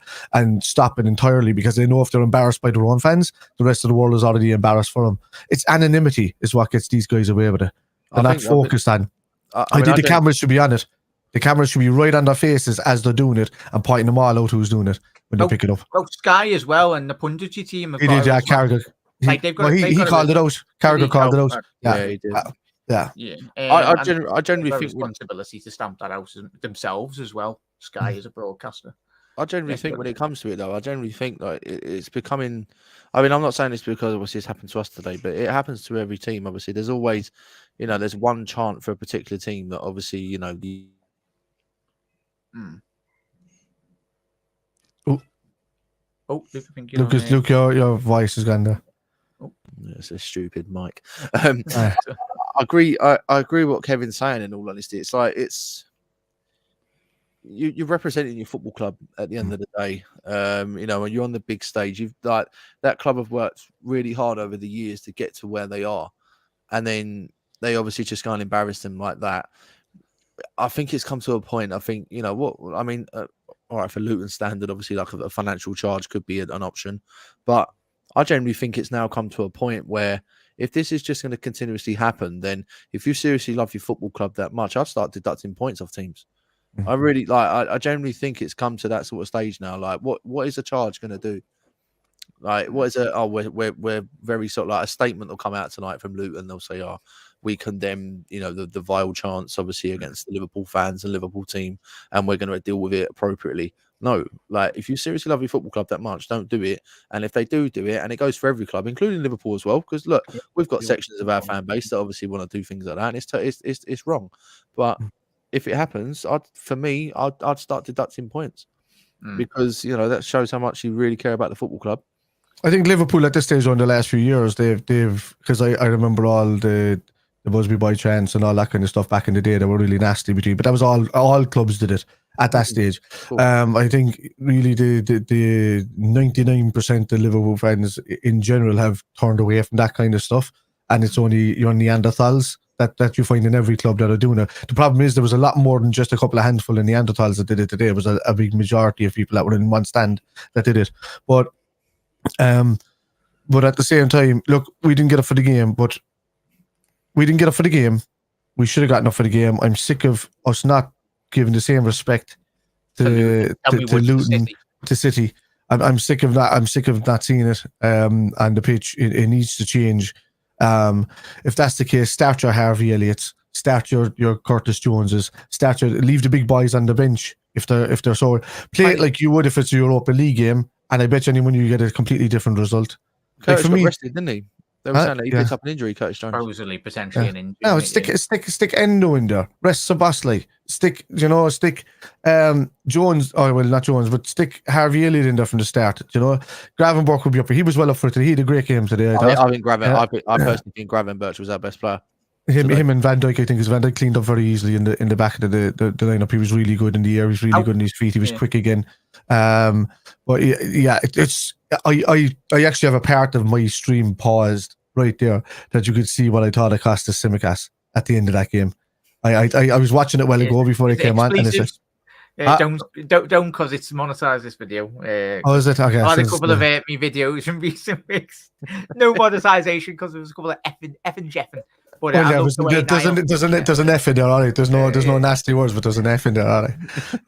stop it entirely, because they know if they're embarrassed by their own fans, the rest of the world is already embarrassed for them. It's anonymity is what gets these guys away with it. They're not focused on. I think the cameras should be on it. The cameras should be right on their faces as they're doing it and pointing them all out who's doing it when they pick it up. Well, Sky as well, and the punditry team. He did, yeah. Carragher. He called it out. Carragher called it out. Yeah, he did. Yeah. I generally think responsibility to stamp that out themselves as well. Sky as a broadcaster. I generally think when it comes to it, though, I generally think like it's becoming. I mean, I'm not saying this because obviously it's happened to us today, but it happens to every team. Obviously, there's always, there's one chant for a particular team that obviously, Luke, your voice is gone there. It's a stupid mic. I agree. I agree with what Kevin's saying. In all honesty, it's like you're representing your football club at the end of the day. When you're on the big stage, you've like that club have worked really hard over the years to get to where they are, and then they obviously just go and embarrass them like that. I think it's come to a point. I think all right, for Luton standard, obviously, like a financial charge could be an option, but I generally think it's now come to a point where if this is just going to continuously happen, then if you seriously love your football club that much, I'd start deducting points off teams. I really I generally think it's come to that sort of stage now. Like, what is a charge going to do? Like, what is it? Oh, we're very sort of like a statement will come out tonight from Luton. They'll say, "Oh, we condemn, the vile chants, obviously, against the Liverpool fans and Liverpool team, and we're going to deal with it appropriately." No, like if you seriously love your football club that much, don't do it. And if they do it, and it goes for every club, including Liverpool as well, because look, we've got sections of our fan base that obviously want to do things like that, and it's wrong. But if it happens, I'd start deducting points because that shows how much you really care about the football club. I think Liverpool at this stage on the last few years, they've because I remember all the Busby Boy chants and all that kind of stuff back in the day that were really nasty between, but that was all clubs did it at that stage. Cool. I think really the 99% of Liverpool fans in general have turned away from that kind of stuff, and it's only your Neanderthals that you find in every club that are doing it. The problem is there was a lot more than just a couple of handful of Neanderthals that did it today. It was a big majority of people that were in one stand that did it. But at the same time, look, we didn't get up for the game, but we didn't get up for the game. We should have gotten up for the game. I'm sick of us not giving the same respect to Luton, to City. I'm sick of that. I'm sick of not seeing it on the pitch. It needs to change. If that's the case, start your Harvey Elliott's, start your Curtis Joneses, leave the big boys on the bench if they're so. Play it like you would if it's a Europa League game, and I bet you anyone you get a completely different result. Curtis got rested, didn't he? They were saying that he picked up an injury, Curtis Jones. Supposedly, potentially an injury. No, stick Endo in there. Rest Sabasli. Stick Jones. Oh well, not Jones, but stick Harvey Elliott in there from the start. Gravenberch would be up for. He was well up for it today. He had a great game today. I think I personally think Gravenberch was our best player. Him and Van Dijk, I think, because Van Dijk cleaned up very easily in the back of the lineup. He was really good in the air. He was really good in his feet. He was quick again. But yeah, it's I actually have a part of my stream paused right there that you could see what I thought of Costas Tsimikas at the end of that game. I was watching it a while ago before I came on, and it's Don't, because it's monetized this video. Oh, is it? Okay. I had a so couple of me videos in recent weeks. No monetization because there was a couple of effing jeffing. But well, I yeah, love the way there's Niall- an F in there, all right. There's no nasty words, but there's an F in there, all right.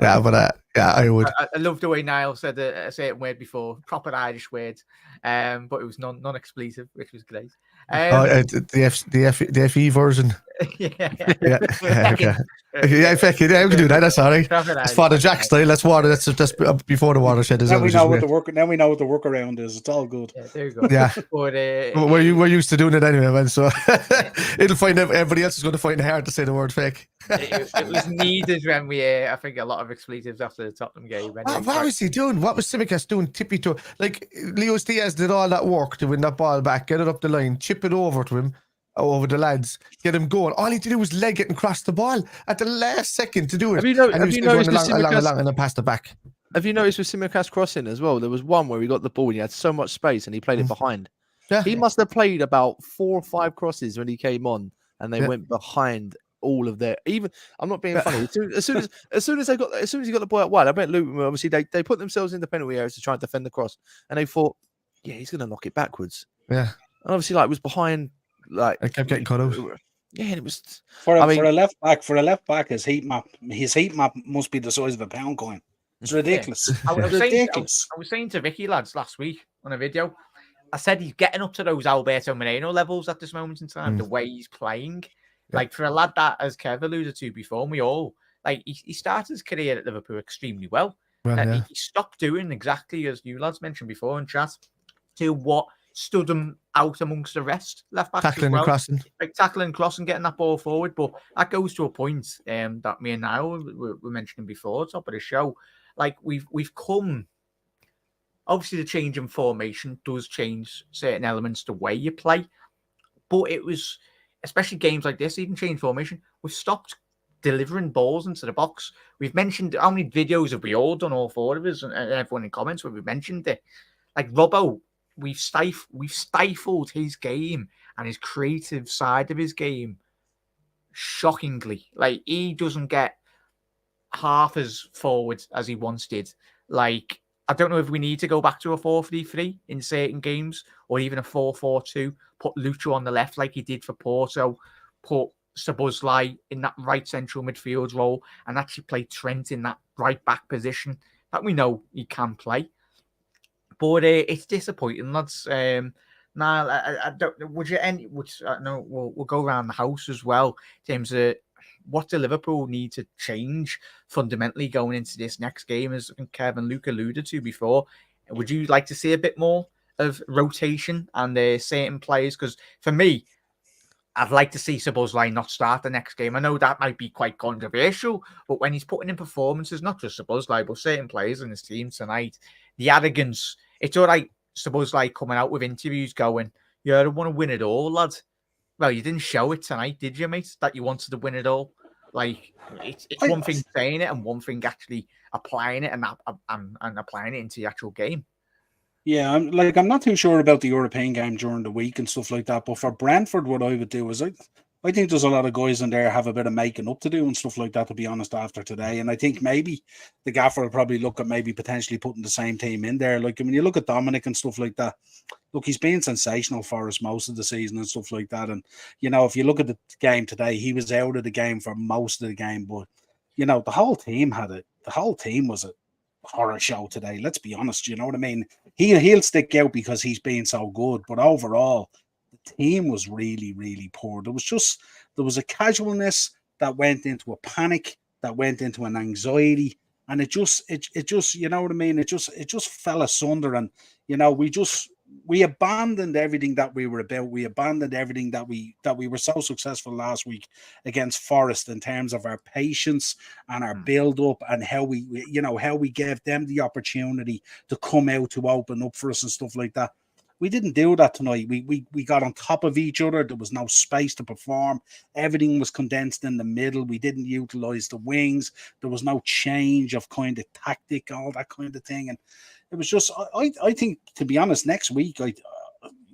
Yeah, but yeah, I would. I love the way Niall said a certain word before, proper Irish word, but it was non-expletive, which was great. The FE version. Yeah. Okay. Yeah, fucking, yeah, we can do that. That's all right. It's Father Jack style. That's water. That's before the watershed. Now we know what the workaround is. It's all good. Yeah, there you go. Yeah, but we're used to doing it anyway, man. So it'll find everybody else is going to find it hard to say the word fake. it was needed when we, I think, a lot of expletives after the Tottenham game. What was he doing? What was Simicast doing? Tippy toe, like Leos Diaz did all that work to win that ball back, get it up the line, chip it over to him. Over the lads, get him going. All he had to do was leg it and cross the ball at the last second to do it. Have you noticed along and then pass it back? Have you noticed with Simicast crossing as well? There was one where he got the ball and he had so much space and he played it behind. Yeah. He must have played about 4 or 5 crosses when he came on, and they went behind all of their. Even I'm not being funny. As soon as he got the ball out wide, I bet Luton obviously they put themselves in the penalty areas to try and defend the cross, and they thought, yeah, he's going to knock it backwards. Yeah, and obviously it was behind. Like I kept getting cut out. Yeah, and it was for a left back. His heat map must be the size of a pound coin. It's ridiculous. I was saying to Vicky lads last week on a video. I said he's getting up to those Alberto Moreno levels at this moment in time. The way he's playing, like for a lad that, as Kev alluded to before, we all like he started his career at Liverpool extremely well. He stopped doing exactly as you lads mentioned before in chat to what stood him out amongst the rest left backs tackling and crossing, like tackling and crossing, getting that ball forward. But that goes to a point that me and Niall were mentioning before, top of the show. Like we've come. Obviously, the change in formation does change certain elements the way you play, but it was especially games like this, even change formation. We've stopped delivering balls into the box. We've mentioned how many videos have we all done, all 4 of us, and everyone in comments where we mentioned it. Like Robbo. We've stifled his game and his creative side of his game shockingly. Like he doesn't get half as forward as he once did. Like I don't know if we need to go back to a 4-3-3 in certain games or even a 4-4-2. Put Lucho on the left like he did for Porto. Put Szoboszlai in that right central midfield role and actually play Trent in that right back position that we know he can play. But it's disappointing, lads. Now, I don't. Would you any? No, we'll go around the house as well in terms of what do Liverpool need to change fundamentally going into this next game, as Kevin Luke alluded to before. Would you like to see a bit more of rotation and certain players? Because for me, I'd like to see Szoboszlai not start the next game. I know that might be quite controversial, but when he's putting in performances, not just Szoboszlai, but certain players in his team tonight, the arrogance. It's all right, Szoboszlai coming out with interviews going, yeah, I don't want to win it all, lad. Well, you didn't show it tonight, did you, mate, that you wanted to win it all? Like, it's one thing saying it and one thing actually applying it and applying it into the actual game. Yeah, I'm not too sure about the European game during the week and stuff like that. But for Brentford, what I would do is I think there's a lot of guys in there have a bit of making up to do and stuff like that, to be honest, after today. And I think maybe the gaffer will probably look at maybe potentially putting the same team in there. Like, when you look at Dominic and stuff like that, look, he's been sensational for us most of the season and stuff like that. And, you know, if you look at the game today, he was out of the game for most of the game. But, you know, the whole team had it. The whole team was a horror show today. Let's be honest. You know what I mean? He'll stick out because he's been so good. But overall, the team was really, really poor. There was a casualness that went into a panic, that went into an anxiety, and it just you know what I mean? It just fell asunder, and you know, we abandoned everything that we were about. We abandoned everything that we were so successful last week against Forest in terms of our patience and our build up and how we gave them the opportunity to come out to open up for us and stuff like that. We didn't do that tonight. We got on top of each other. There was no space to perform. Everything was condensed in the middle. We didn't utilize the wings. There was no change of kind of tactic, all that kind of thing. And it was just, I think, to be honest, next week,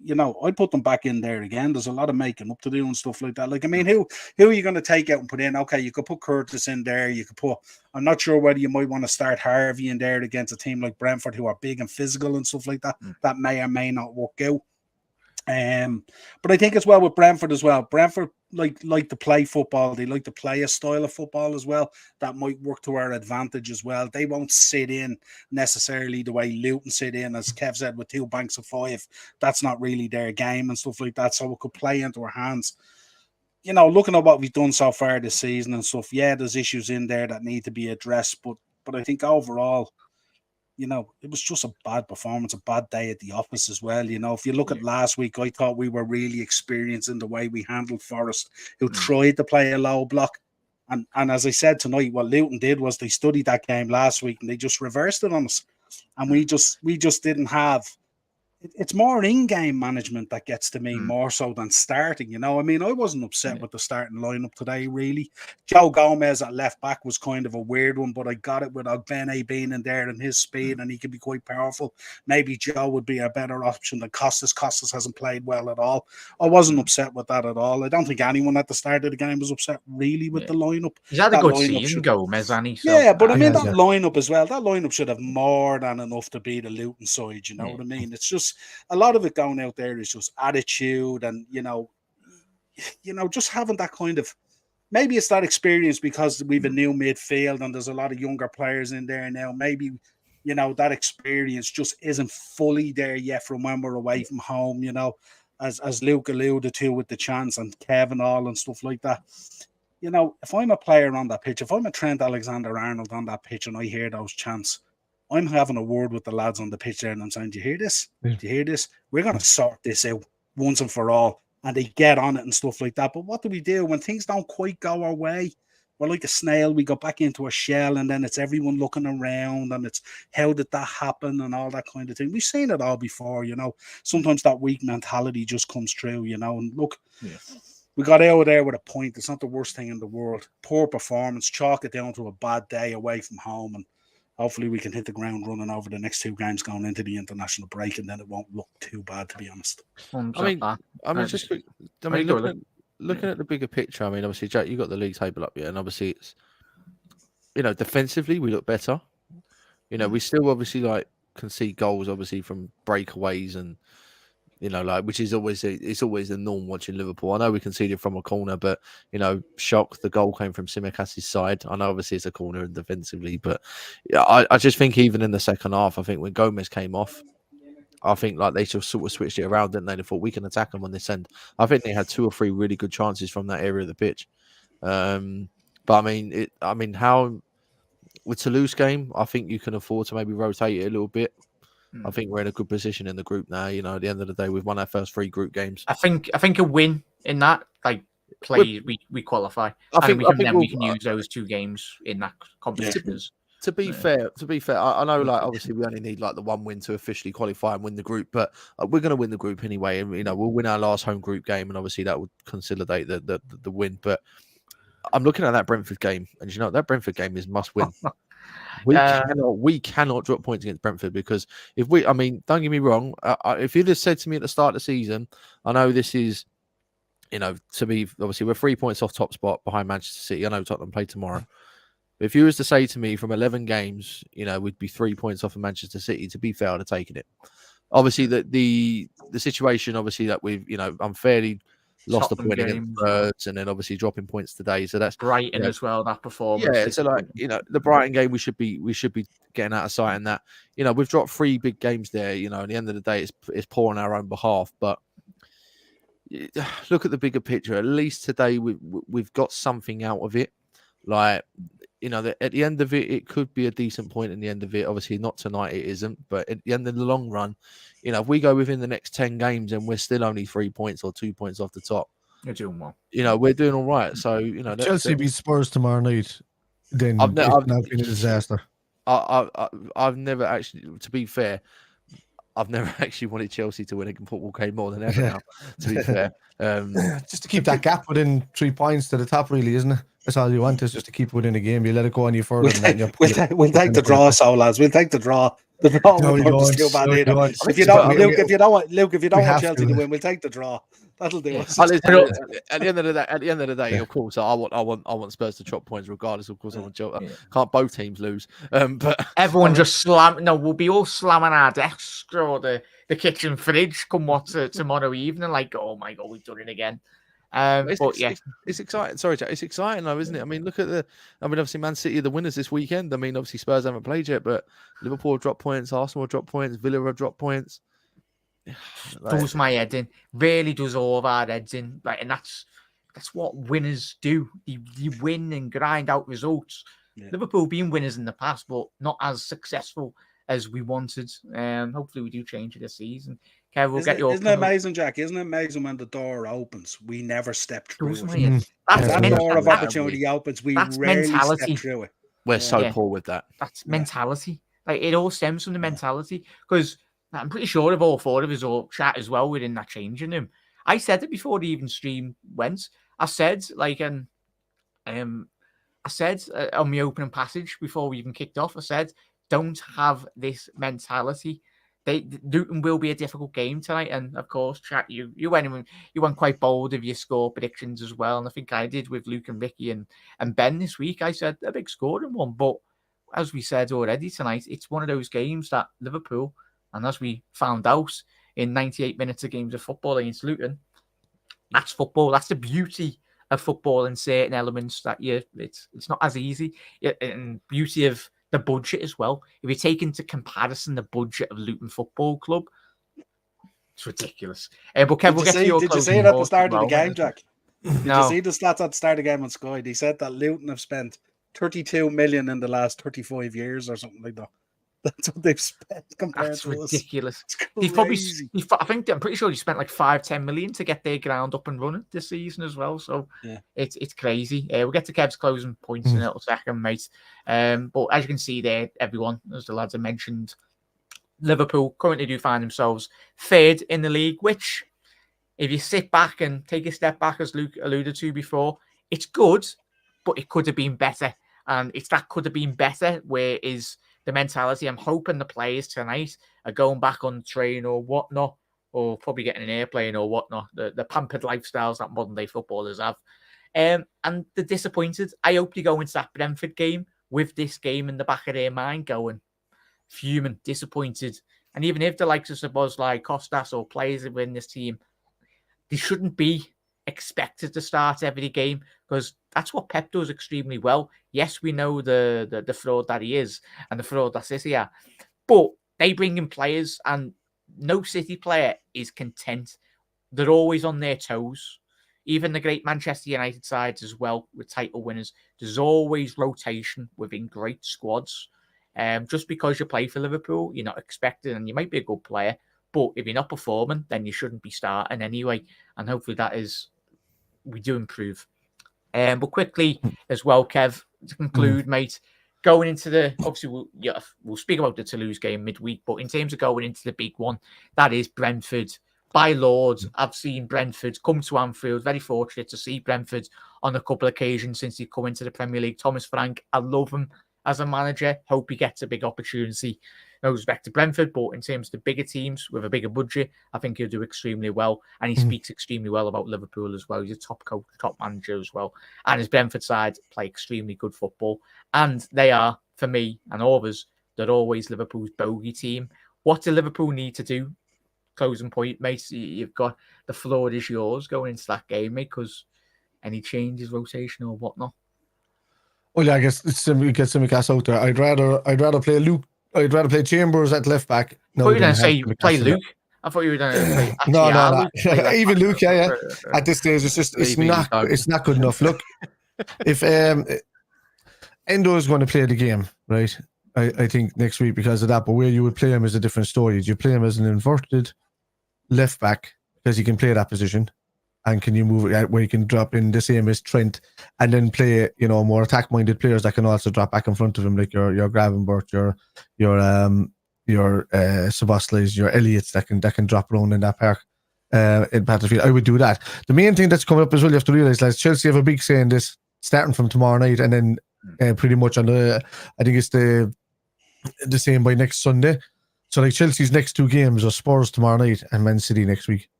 you know, I'd put them back in there again. There's a lot of making up to do and stuff like that. Like, I mean, who are you going to take out and put in? Okay, you could put Curtis in there. You could put, I'm not sure whether you might want to start Harvey in there against a team like Brentford, who are big and physical and stuff like that. That may or may not work out. But I think as well with Brentford as well. Brentford like to play football. They like to play a style of football as well. That might work to our advantage as well. They won't sit in necessarily the way Luton sit in, as Kev said, with 2 banks of 5. That's not really their game and stuff like that. So it could play into our hands. You know, looking at what we've done so far this season and stuff, yeah, there's issues in there that need to be addressed. But I think overall, you know, it was just a bad performance, a bad day at the office as well. You know, if you look at last week, I thought we were really experienced in the way we handled Forest, who tried to play a low block. And as I said tonight, what Luton did was they studied that game last week and they just reversed it on us. And we just didn't have. It's more in-game management that gets to me more so than starting, you know. I mean, I wasn't upset with the starting lineup today, really. Joe Gomez at left back was kind of a weird one, but I got it with Ogbene being in there and his speed, and he can be quite powerful. Maybe Joe would be a better option than Costas. Costas hasn't played well at all. I wasn't upset with that at all. I don't think anyone at the start of the game was upset really with the lineup. He's had a good season, Gomez, and he. Yeah, but I mean, that lineup as well, that lineup should have more than enough to be the Luton side, you know what I mean? It's just, a lot of it going out there is just attitude and, you know, just having that kind of, maybe it's that experience because we've a new midfield and there's a lot of younger players in there now. Maybe, you know, that experience just isn't fully there yet from when we're away from home, you know, as Luke alluded to with the chance and Kevin all and stuff like that. You know, if I'm a player on that pitch, if I'm a Trent Alexander-Arnold on that pitch and I hear those chants, I'm having a word with the lads on the pitch there and I'm saying, do you hear this? Do you hear this? We're going to sort this out once and for all. And they get on it and stuff like that. But what do we do when things don't quite go our way? We're like a snail. We go back into a shell and then it's everyone looking around and it's how did that happen and all that kind of thing. We've seen it all before, you know. Sometimes that weak mentality just comes through, you know. And look, we got out of there with a point. It's not the worst thing in the world. Poor performance. Chalk it down to a bad day away from home. And hopefully we can hit the ground running over the next 2 games going into the international break, and then it won't look too bad, to be honest. Looking at the bigger picture. I mean, obviously, Jack, you got the league table up here, and obviously, it's, you know, defensively we look better. You know, we still obviously like concede goals, obviously from breakaways and, you know, like, which is always it's always the norm watching Liverpool. I know we conceded from a corner, but, you know, shock, the goal came from Simicas's side. I know obviously it's a corner and defensively, but yeah, I just think even in the second half, I think when Gomez came off, I think like they just sort of switched it around, didn't they? They thought we can attack them on this end. I think they had 2 or 3 really good chances from that area of the pitch. But I mean, how with Toulouse game, I think you can afford to maybe rotate it a little bit. I think we're in a good position in the group now. You know, at the end of the day, we've won our first 3 group games. I think a win in that, like, we qualify. I think we can use those 2 games in that competition. To be fair, I know, like, obviously we only need like the 1 win to officially qualify and win the group, but we're going to win the group anyway, and, you know, we'll win our last home group game, and obviously that would consolidate the win. But I'm looking at that Brentford game, and you know that Brentford game is must win. We cannot drop points against Brentford, because if we, I mean, don't get me wrong, if you'd have said to me at the start of the season, I know this is, you know, to be, obviously we're 3 points off top spot behind Manchester City. I know Tottenham play tomorrow. If you was to say to me from 11 games, you know, we'd be 3 points off of Manchester City, to be fair, I'd have taken it. Obviously, the situation, obviously, that we've, you know, unfairly lost a point against Spurs, and then obviously dropping points today. So that's Brighton as well, that performance. Yeah, so like, you know, the Brighton game, we should be getting out of sight, and that, you know, we've dropped 3 big games there. You know, at the end of the day, it's poor on our own behalf. But look at the bigger picture. At least today we've got something out of it. Like, you know, at the end of it, it could be a decent point in the end of it. Obviously, not tonight, it isn't. But at the end of the long run, you know, if we go within the next 10 games and we're still only 3 points or 2 points off the top, you're doing well. You know, we're doing all right. So, you know, Chelsea beat Spurs tomorrow night, then it's not been a disaster. I've never actually, to be fair, I've never actually wanted Chelsea to win a football game more than ever now, to be fair. Just to keep that gap within 3 points to the top, really, isn't it? That's all you want, is just to keep within a game. You let it go any further than that. And We'll take the draw, so lads. We'll take the draw. The draw No, will you put us don't. too bad No, you either. don't. If you don't, We- Luke, if you don't want have Chelsea to. to win, we'll take the draw. That'll do us. At the end of the day, of course, I want Spurs to chop points regardless. Of course, I want Chelsea. Can't both teams lose? But Everyone just slam. No, we'll be all slamming our desks or the kitchen fridge come tomorrow evening. Like, oh my god, we've done it again. It's exciting. Sorry, Jack. It's exciting though, isn't it? I mean, look at obviously Man City are the winners this weekend. I mean, obviously Spurs haven't played yet, but Liverpool have dropped points, Arsenal have dropped points, Villa have dropped points. Does my head in. Really does all of our heads in. Like, and that's what winners do. You win and grind out results. Yeah. Liverpool been winners in the past, but not as successful as we wanted. Hopefully we do change it this season. Kev, we'll get your. Isn't it amazing, Jack? Isn't it amazing when the door opens, we never step through Does my it? head. That's That door of opportunity opens, we That's rarely mentality. step through it. We're so poor with that. That's mentality. Like, it all stems from the mentality. Because I'm pretty sure of all four of us all chat as well within that changing room. I said it before the even stream went. I said, like, I said on my opening passage before we even kicked off, I said, don't have this mentality. Luton will be a difficult game tonight, and of course, chat, you went quite bold with your score predictions as well, and I think I did with Luke and Ricky and Ben this week. I said a big scoring one, but as we said already tonight, it's one of those games that Liverpool, and as we found out in 98 minutes of games of football against Luton, that's football. That's the beauty of football in certain elements that it's not as easy, and beauty of the budget as well. If you take into comparison the budget of Luton Football Club, it's ridiculous. But Kev, we'll get to your Did you see closing it at the thoughts start as of the well. game, Jack? Did No. you see the stats at the start of the game on Sky? They said that Luton have spent 32 million in the last 35 years or something like that. That's what they've spent compared That's to us. ridiculous. It's crazy. I'm pretty sure he spent like 5-10 million to get their ground up and running this season as well. So yeah, it's crazy. We'll get to Kev's closing points in a little second, mate. But as you can see there, everyone, as the lads have mentioned, Liverpool currently do find themselves third in the league, which, if you sit back and take a step back, as Luke alluded to before, it's good, but it could have been better. And it's that could have been better where is the mentality. I'm hoping the players tonight are going back on the train or whatnot, or probably getting an airplane or whatnot, the pampered lifestyles that modern day footballers have. And they're disappointed. I hope they go into that Brentford game with this game in the back of their mind going, fuming, disappointed. And even if the likes of Szoboszlai, Kostas or players within this team, they shouldn't be expected to start every game, because that's what Pep does extremely well. Yes, we know the fraud that he is and the fraud that City are, but they bring in players, and no City player is content. They're always on their toes. Even the great Manchester United sides as well, with title winners, there's always rotation within great squads. Just because you play for Liverpool, you're not expected, and you might be a good player, but if you're not performing, then you shouldn't be starting anyway. And hopefully that is, we do improve. But quickly as well, Kev, to conclude, mate, going into the, obviously we'll speak about the Toulouse game midweek, but in terms of going into the big one, that is Brentford. By Lord, I've seen Brentford come to Anfield. Very fortunate to see Brentford on a couple of occasions since he's come into the Premier League. Thomas Frank, I love him as a manager. Hope he gets a big opportunity. No respect to Brentford, but in terms of the bigger teams with a bigger budget, I think he'll do extremely well. And he speaks extremely well about Liverpool as well. He's a top coach, top manager as well. And his Brentford side play extremely good football. And they are, for me and all of us, they're always Liverpool's bogey team. What do Liverpool need to do? Closing point, mate. You've got the floor is yours going into that game, mate, because any changes, rotation or whatnot. Well, yeah, I guess it's get some gas out there. I'd rather play Luke. I'd rather play Chambers at left back. I thought you were going to say play Luke. I thought you were going to play. No. Luke, Even Luke, yeah. At this stage, it's not good enough. Look, if Endo is going to play the game, right? I think next week because of that. But where you would play him is a different story. You play him as an inverted left back because he can play that position, and can you move it where you can drop in the same as Trent, and then play more attack-minded players that can also drop back in front of him, like your Gravenbert, your Sabosleys, your Elliots that can drop around in that park in Battlefield. I would do that. The main thing that's coming up as well, you have to realise, lads, Chelsea have a big say in this, starting from tomorrow night, and then pretty much on I think it's the same by next Sunday. So like Chelsea's next 2 games are Spurs tomorrow night and Man City next week.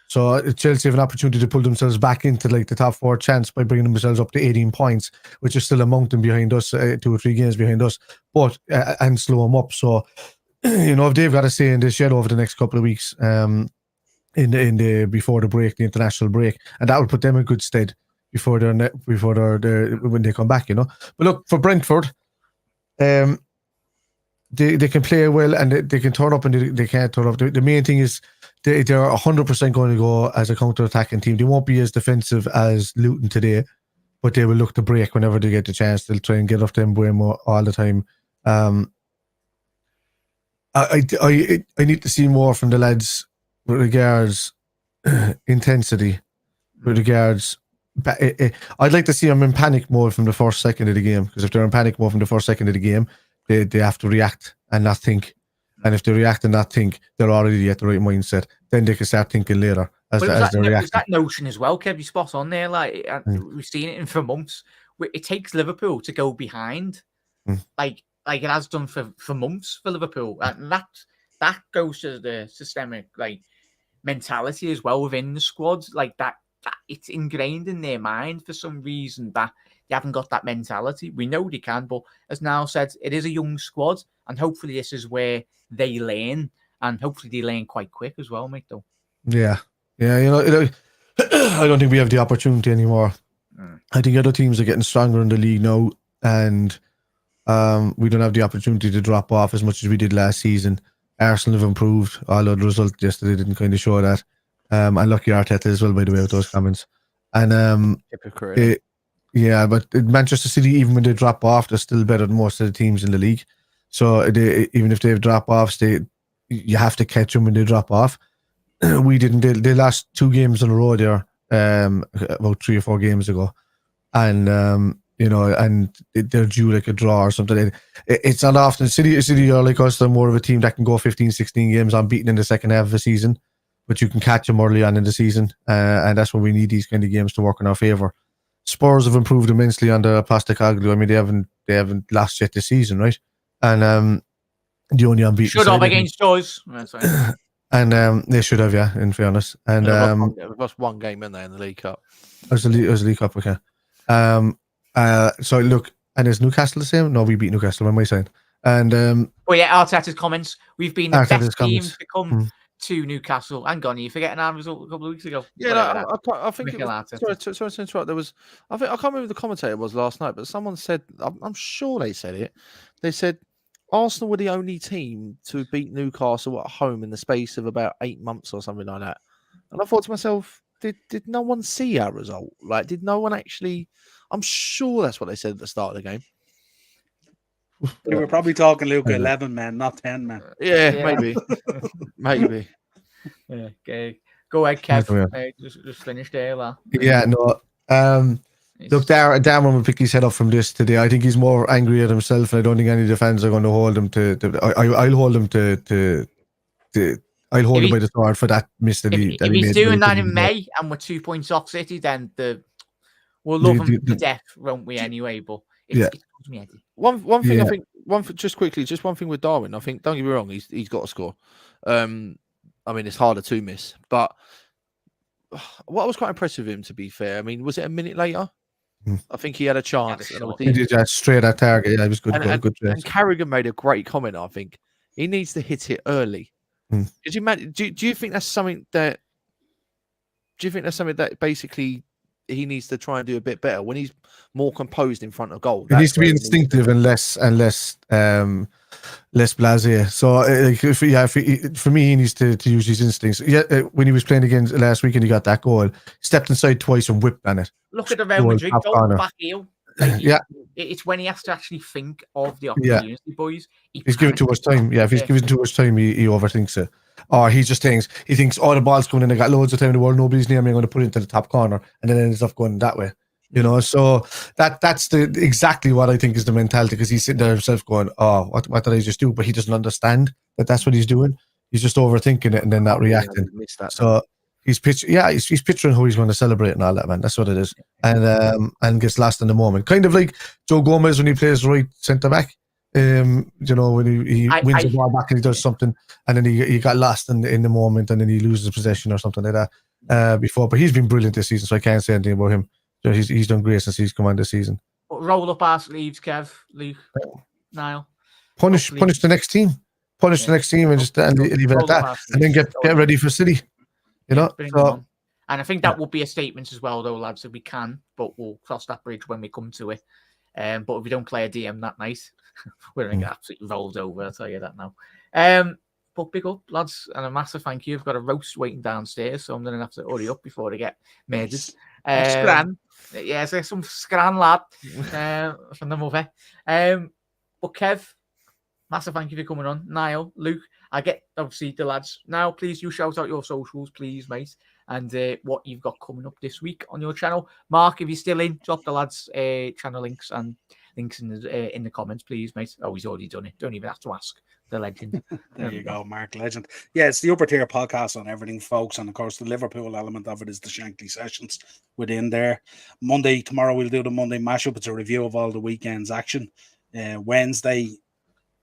So Chelsea have an opportunity to pull themselves back into like the top 4 chance by bringing themselves up to 18 points, which is still a mountain behind us, 2 or 3 games behind us, but and slow them up. So if they've got to say in this yet over the next couple of weeks, in the before the break, the international break, and that will put them in good stead before they're when they come back. But look, for Brentford, they can play well and they can turn up and they can't turn up. The main thing is they're 100% going to go as a counter-attacking team. They won't be as defensive as Luton today, but they will look to break whenever they get the chance. They'll try and get off them more all the time. I need to see more from the lads with regards intensity, with regards. I'd like to see them in panic mode from the first second of the game, because if they're in panic mode from the first second of the game, they have to react and not think. And if they react and not think, they're already at the right mindset. Then they can start thinking later as they're reacting. There's that notion as well, Kev, you're spot on there. Like we've seen it for months. It takes Liverpool to go behind, like it has done for months for Liverpool, and that goes to the systemic mentality as well within the squad. Like that it's ingrained in their mind for some reason that they haven't got that mentality. We know they can, but as Niall said, it is a young squad, and hopefully this is where they learn, and hopefully they learn quite quick as well, mate. Though. Yeah. I don't think we have the opportunity anymore. I think other teams are getting stronger in the league now, and we don't have the opportunity to drop off as much as we did last season. Arsenal have improved, although the result yesterday didn't kind of show that. And lucky Arteta as well, by the way, with those comments. And hypocrite. But Manchester City, even when they drop off, they're still better than most of the teams in the league. So even if they've drop offs, you have to catch them when they drop off. We didn't. They lost 2 games in a row there, about 3 or 4 games ago, and and they're due like a draw or something. It's not often. City are like us. They're more of a team that can go 15, 16 games unbeaten in the second half of the season, but you can catch them early on in the season, and that's when we need these kind of games to work in our favour. Spurs have improved immensely under Postecoglou. I mean, they haven't lost yet this season, right? And the only unbeaten should have against us. And they should have, yeah, in fairness. And we've lost 1 game in there in the League Cup. It was the League Cup, okay. So look, and is Newcastle the same? No, we beat Newcastle. What am I saying? And Arteta's comments. We've been the Arteta's best team to come to Newcastle. Hang on, you're forgetting our result a couple of weeks ago. Yeah, I think it was, sorry to interrupt. There was, I can't remember who the commentator was last night, but someone said, I'm sure they said it. They said Arsenal were the only team to beat Newcastle at home in the space of about 8 months or something like that. And I thought to myself, did no one see our result? Like, did no one actually? I'm sure that's what they said at the start of the game. They were probably talking, Luke, 11 men, not 10 men. Yeah. Maybe. Maybe. Yeah, okay. Go ahead, Kev. Just finish there, lad. Yeah, no. Look, Darren will pick his head up from this today. I think he's more angry at himself, and I don't think any of the fans are going to hold him I'll hold him I'll hold him by the sword for that miss that he If he's doing that in May and we're 2 points off City, then we'll love him to death, won't we? Anyway, but it's me, Eddie. One thing I think. Just quickly, one thing with Darwin. I think, don't get me wrong, he's got to score. I mean, it's harder to miss, but what was quite impressive with him, to be fair. I mean, was it a minute later? I think he had a chance. He did that straight at target. Yeah, it was good. And Carragher made a great comment. I think he needs to hit it early. Did you imagine? Do you think that's something that? Do you think that's something that basically he needs to try and do a bit better when he's more composed in front of goal? It needs to be instinctive and less blasé. So for me, he needs to use his instincts. Yeah, when he was playing against last week and he got that goal, stepped inside twice and whipped on it. Look at the Real Madrid goal, back heel. It's when he has to actually think of the opportunity, boys. He's given too much time. Yeah, if he's given too much time, he overthinks it. Or he thinks, the ball's coming in, I got loads of time in the world, nobody's near me, I'm going to put it into the top corner, and then it ends up going that way. So that's exactly what I think is the mentality, because he's sitting there himself going, what did I just do? But he doesn't understand that's what he's doing. He's just overthinking it and then not reacting. Missed that. So he's he's picturing who he's going to celebrate and all that, man. That's what it is. And gets lost in the moment. Kind of like Joe Gomez when he plays right centre back. When he wins the ball back and he does something, and then he got lost in the moment, and then he loses possession or something like that before. But he's been brilliant this season, so I can't say anything about him. So he's done great since he's come on this season. Roll up our sleeves, Kev, Luke, Niall. Punish the next team. Punish the next team and just leave it at that, and then get ready for City. So. And I think that would be a statement as well, though, lads, if we can. But we'll cross that bridge when we come to it. But if we don't play a DM that night, we're going to get absolutely rolled over. I'll tell you that now. But big up, lads, and a massive thank you. I've got a roast waiting downstairs, so I'm going to have to hurry up before they get murdered. Scran. Yeah, so some scran lad from the mother. But Kev, massive thank you for coming on. Niall, Luke, I get obviously the lads. Now, please, you shout out your socials, please, mate, and what you've got coming up this week on your channel. Mark, if you're still in, drop the lads' channel links in the comments, please, mate. Oh, he's already done it. Don't even have to ask. The legend. There you go, Mark, legend. Yeah, it's the Upper Tier podcast on everything, folks. And of course, the Liverpool element of it is the Shankly sessions within there. Tomorrow we'll do the Monday mashup. It's a review of all the weekend's action. Wednesday,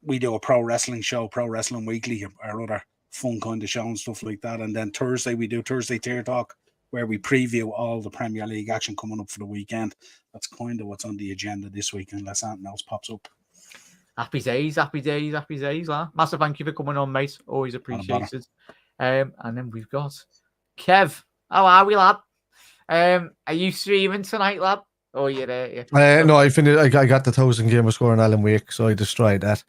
we do a pro wrestling show, Pro Wrestling Weekly, our other fun kind of show and stuff like that. And then Thursday, we do Thursday Tier Talk, where we preview all the Premier League action coming up for the weekend. That's kind of what's on the agenda this week, unless something else pops up. Happy days, lad. Massive thank you for coming on, mate. Always appreciated. And then we've got Kev. How are we, lad? Are you streaming tonight, lad? Oh, you're there. No, I finished. I got the 1,000 gamer score in Alan Wake, so I destroyed that.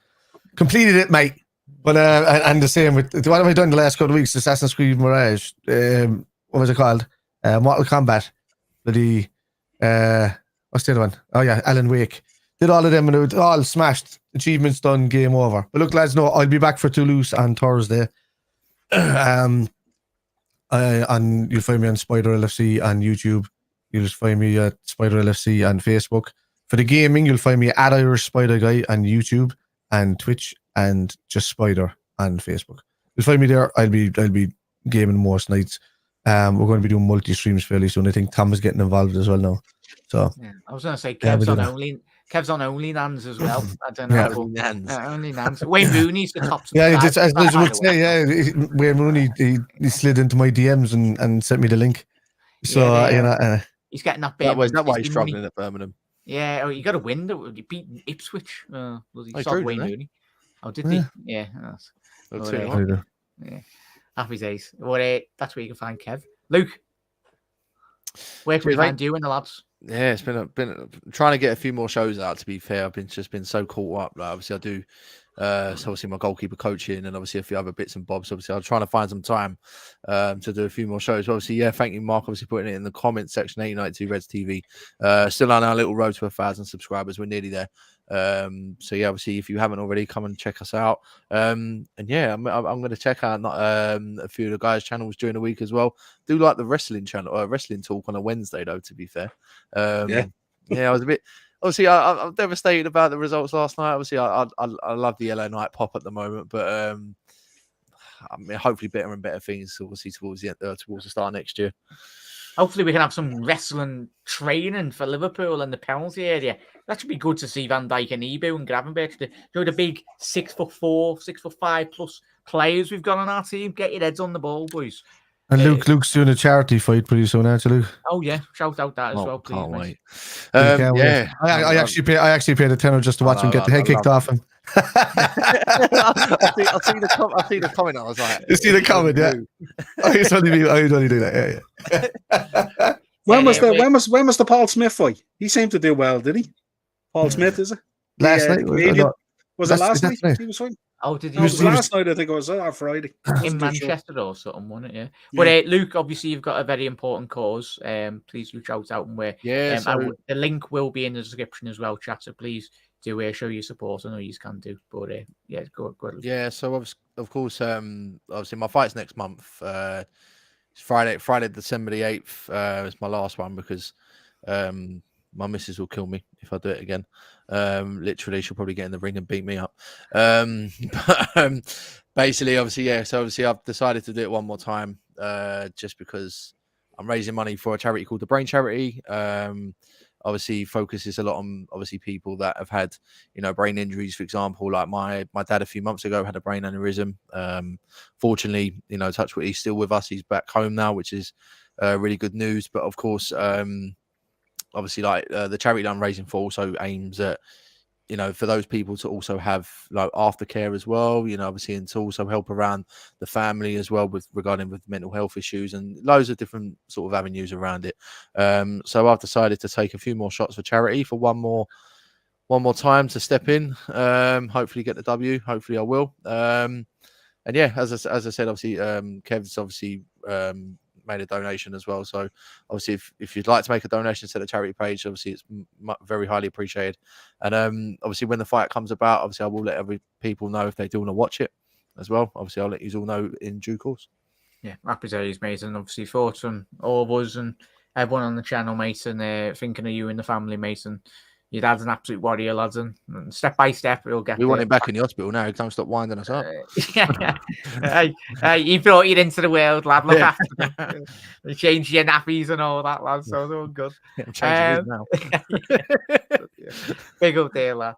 Completed it, mate. But and the same with what have I done the last couple of weeks? Assassin's Creed Mirage. What was it called? Mortal Kombat. What's the other one? Oh yeah, Alan Wake. Did all of them and it was all smashed. Achievements done, game over. But look, lads, no, I'll be back for Toulouse on Thursday. And you'll find me on Spider LFC on YouTube. You'll find me at Spider LFC on Facebook. For the gaming, you'll find me at Irish Spider Guy on YouTube and Twitch and just Spider on Facebook. You'll find me there. I'll be gaming most nights. We're going to be doing multi-streams fairly soon. I think Tom is getting involved as well now. So yeah, I was going to say Kev's on OnlyNans as well. I don't know. OnlyNans. Wayne Rooney's the top. Yeah, as I would say, yeah, Wayne Rooney he slid into my DMs and sent me the link. So he's getting that. That why he's struggling at Birmingham. Yeah, you got to win. He beat Ipswich. Wayne Rooney. Oh, did he? Yeah. Yeah. Happy days. Well, that's where you can find Kev. Luke, where can we find you and the lads? Yeah, it's been trying to get a few more shows out. To be fair, I've been so caught up. Like, obviously, I do. So obviously my goalkeeper coaching and obviously a few other bits and bobs. Obviously, I'm trying to find some time to do a few more shows. But obviously, yeah, thank you, Mark. Obviously, putting it in the comments section. 892 Reds TV. Still on our little road to 1,000 subscribers. We're nearly there. So yeah, obviously, if you haven't already, come and check us out. And yeah, I'm going to check out a few of the guys' channels during the week as well. Do like the wrestling channel, wrestling talk on a Wednesday though. To be fair, yeah, I was a bit. Obviously, I'm devastated about the results last night. Obviously, I love the Yellow Knight pop at the moment, but I mean, hopefully better and better things. Obviously, towards the start of next year. Hopefully, we can have some wrestling training for Liverpool in the penalty area. That should be good to see Van Dijk and Ebu and Gravenberch. The big 6'4", 6'5" plus players we've got on our team. Get your heads on the ball, boys. And Luke's doing a charity fight pretty soon, aren't you, Luke? Oh yeah, shout out that as well, please. Can't wait. Yeah, I actually paid a tenner just to watch him get the head kicked off him. I see the comment. I was like, you see the comment, yeah. I only do that. Yeah. When was the Paul Smith fight? He seemed to do well, did he? Paul Smith, is it? Last night was it last night? He was fighting. Oh, did he? It was last night, I think it was, on Friday. In Manchester or something, wasn't it? Yeah. But Luke, obviously, you've got a very important cause. Please reach out and where. Yeah. The link will be in the description as well, chat. So please do show your support. I know you can do, but yeah, go. Yeah. So of course, obviously, my fight's next month. It's Friday, December the 8th. It's my last one because my missus will kill me if I do it again. Literally, she'll probably get in the ring and beat me up. Basically, obviously, yeah. So obviously, I've decided to do it one more time, just because I'm raising money for a charity called the Brain Charity. Obviously, focuses a lot on obviously people that have had, brain injuries. For example, like my dad a few months ago had a brain aneurysm. Fortunately, touch wood, he's still with us. He's back home now, which is really good news. But of course, obviously, like the charity that I'm raising for also aims at, for those people to also have like aftercare as well, obviously, and to also help around the family as well regarding mental health issues and loads of different sort of avenues around it. So I've decided to take a few more shots for charity for one more time to step in. Hopefully get the W. Hopefully I will. And yeah, as I said, obviously, Kev's obviously made a donation as well. So obviously, if you'd like to make a donation to the charity page, obviously it's very highly appreciated. And obviously, when the fight comes about, obviously I will let people know if they do want to watch it as well. Obviously, I'll let you all know in due course. Yeah, happy days, mate. And obviously, thoughts on all of us and everyone on the channel, mate. And thinking of you and the family, mate. And your dad's an absolute warrior, lads. And step by step, we'll get. We want him back in the hospital now. Don't stop winding us up. Yeah. He brought you into the world, lad. Look after them. They changed your nappies and all that, lad. So it's all good. I'm changing his now. Big up there, lad.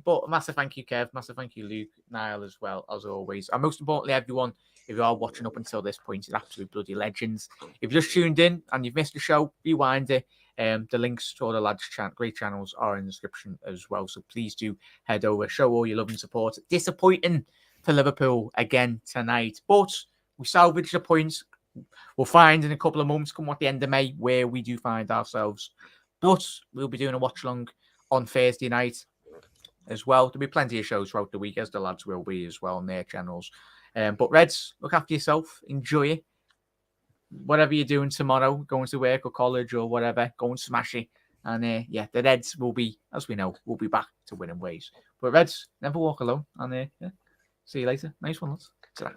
But massive thank you, Kev. Massive thank you, Luke, Niall, as well, as always. And most importantly, everyone, if you are watching up until this point, you're absolute bloody legends. If you just tuned in and you've missed the show, rewind it. The links to all the lads' great channels are in the description as well. So please do head over, show all your love and support. Disappointing for Liverpool again tonight, but we salvaged the points. We'll find in a couple of months, come at the end of May, where we do find ourselves. But we'll be doing a watch along on Thursday night as well. There'll be plenty of shows throughout the week, as the lads will be as well on their channels. But Reds, look after yourself. Enjoy it. Whatever you're doing tomorrow, going to work or college or whatever, go and smash it. And yeah, the Reds will be, as we know, will be back to winning ways. But Reds, never walk alone. And yeah, see you later. Nice one, lads. Ta-ra.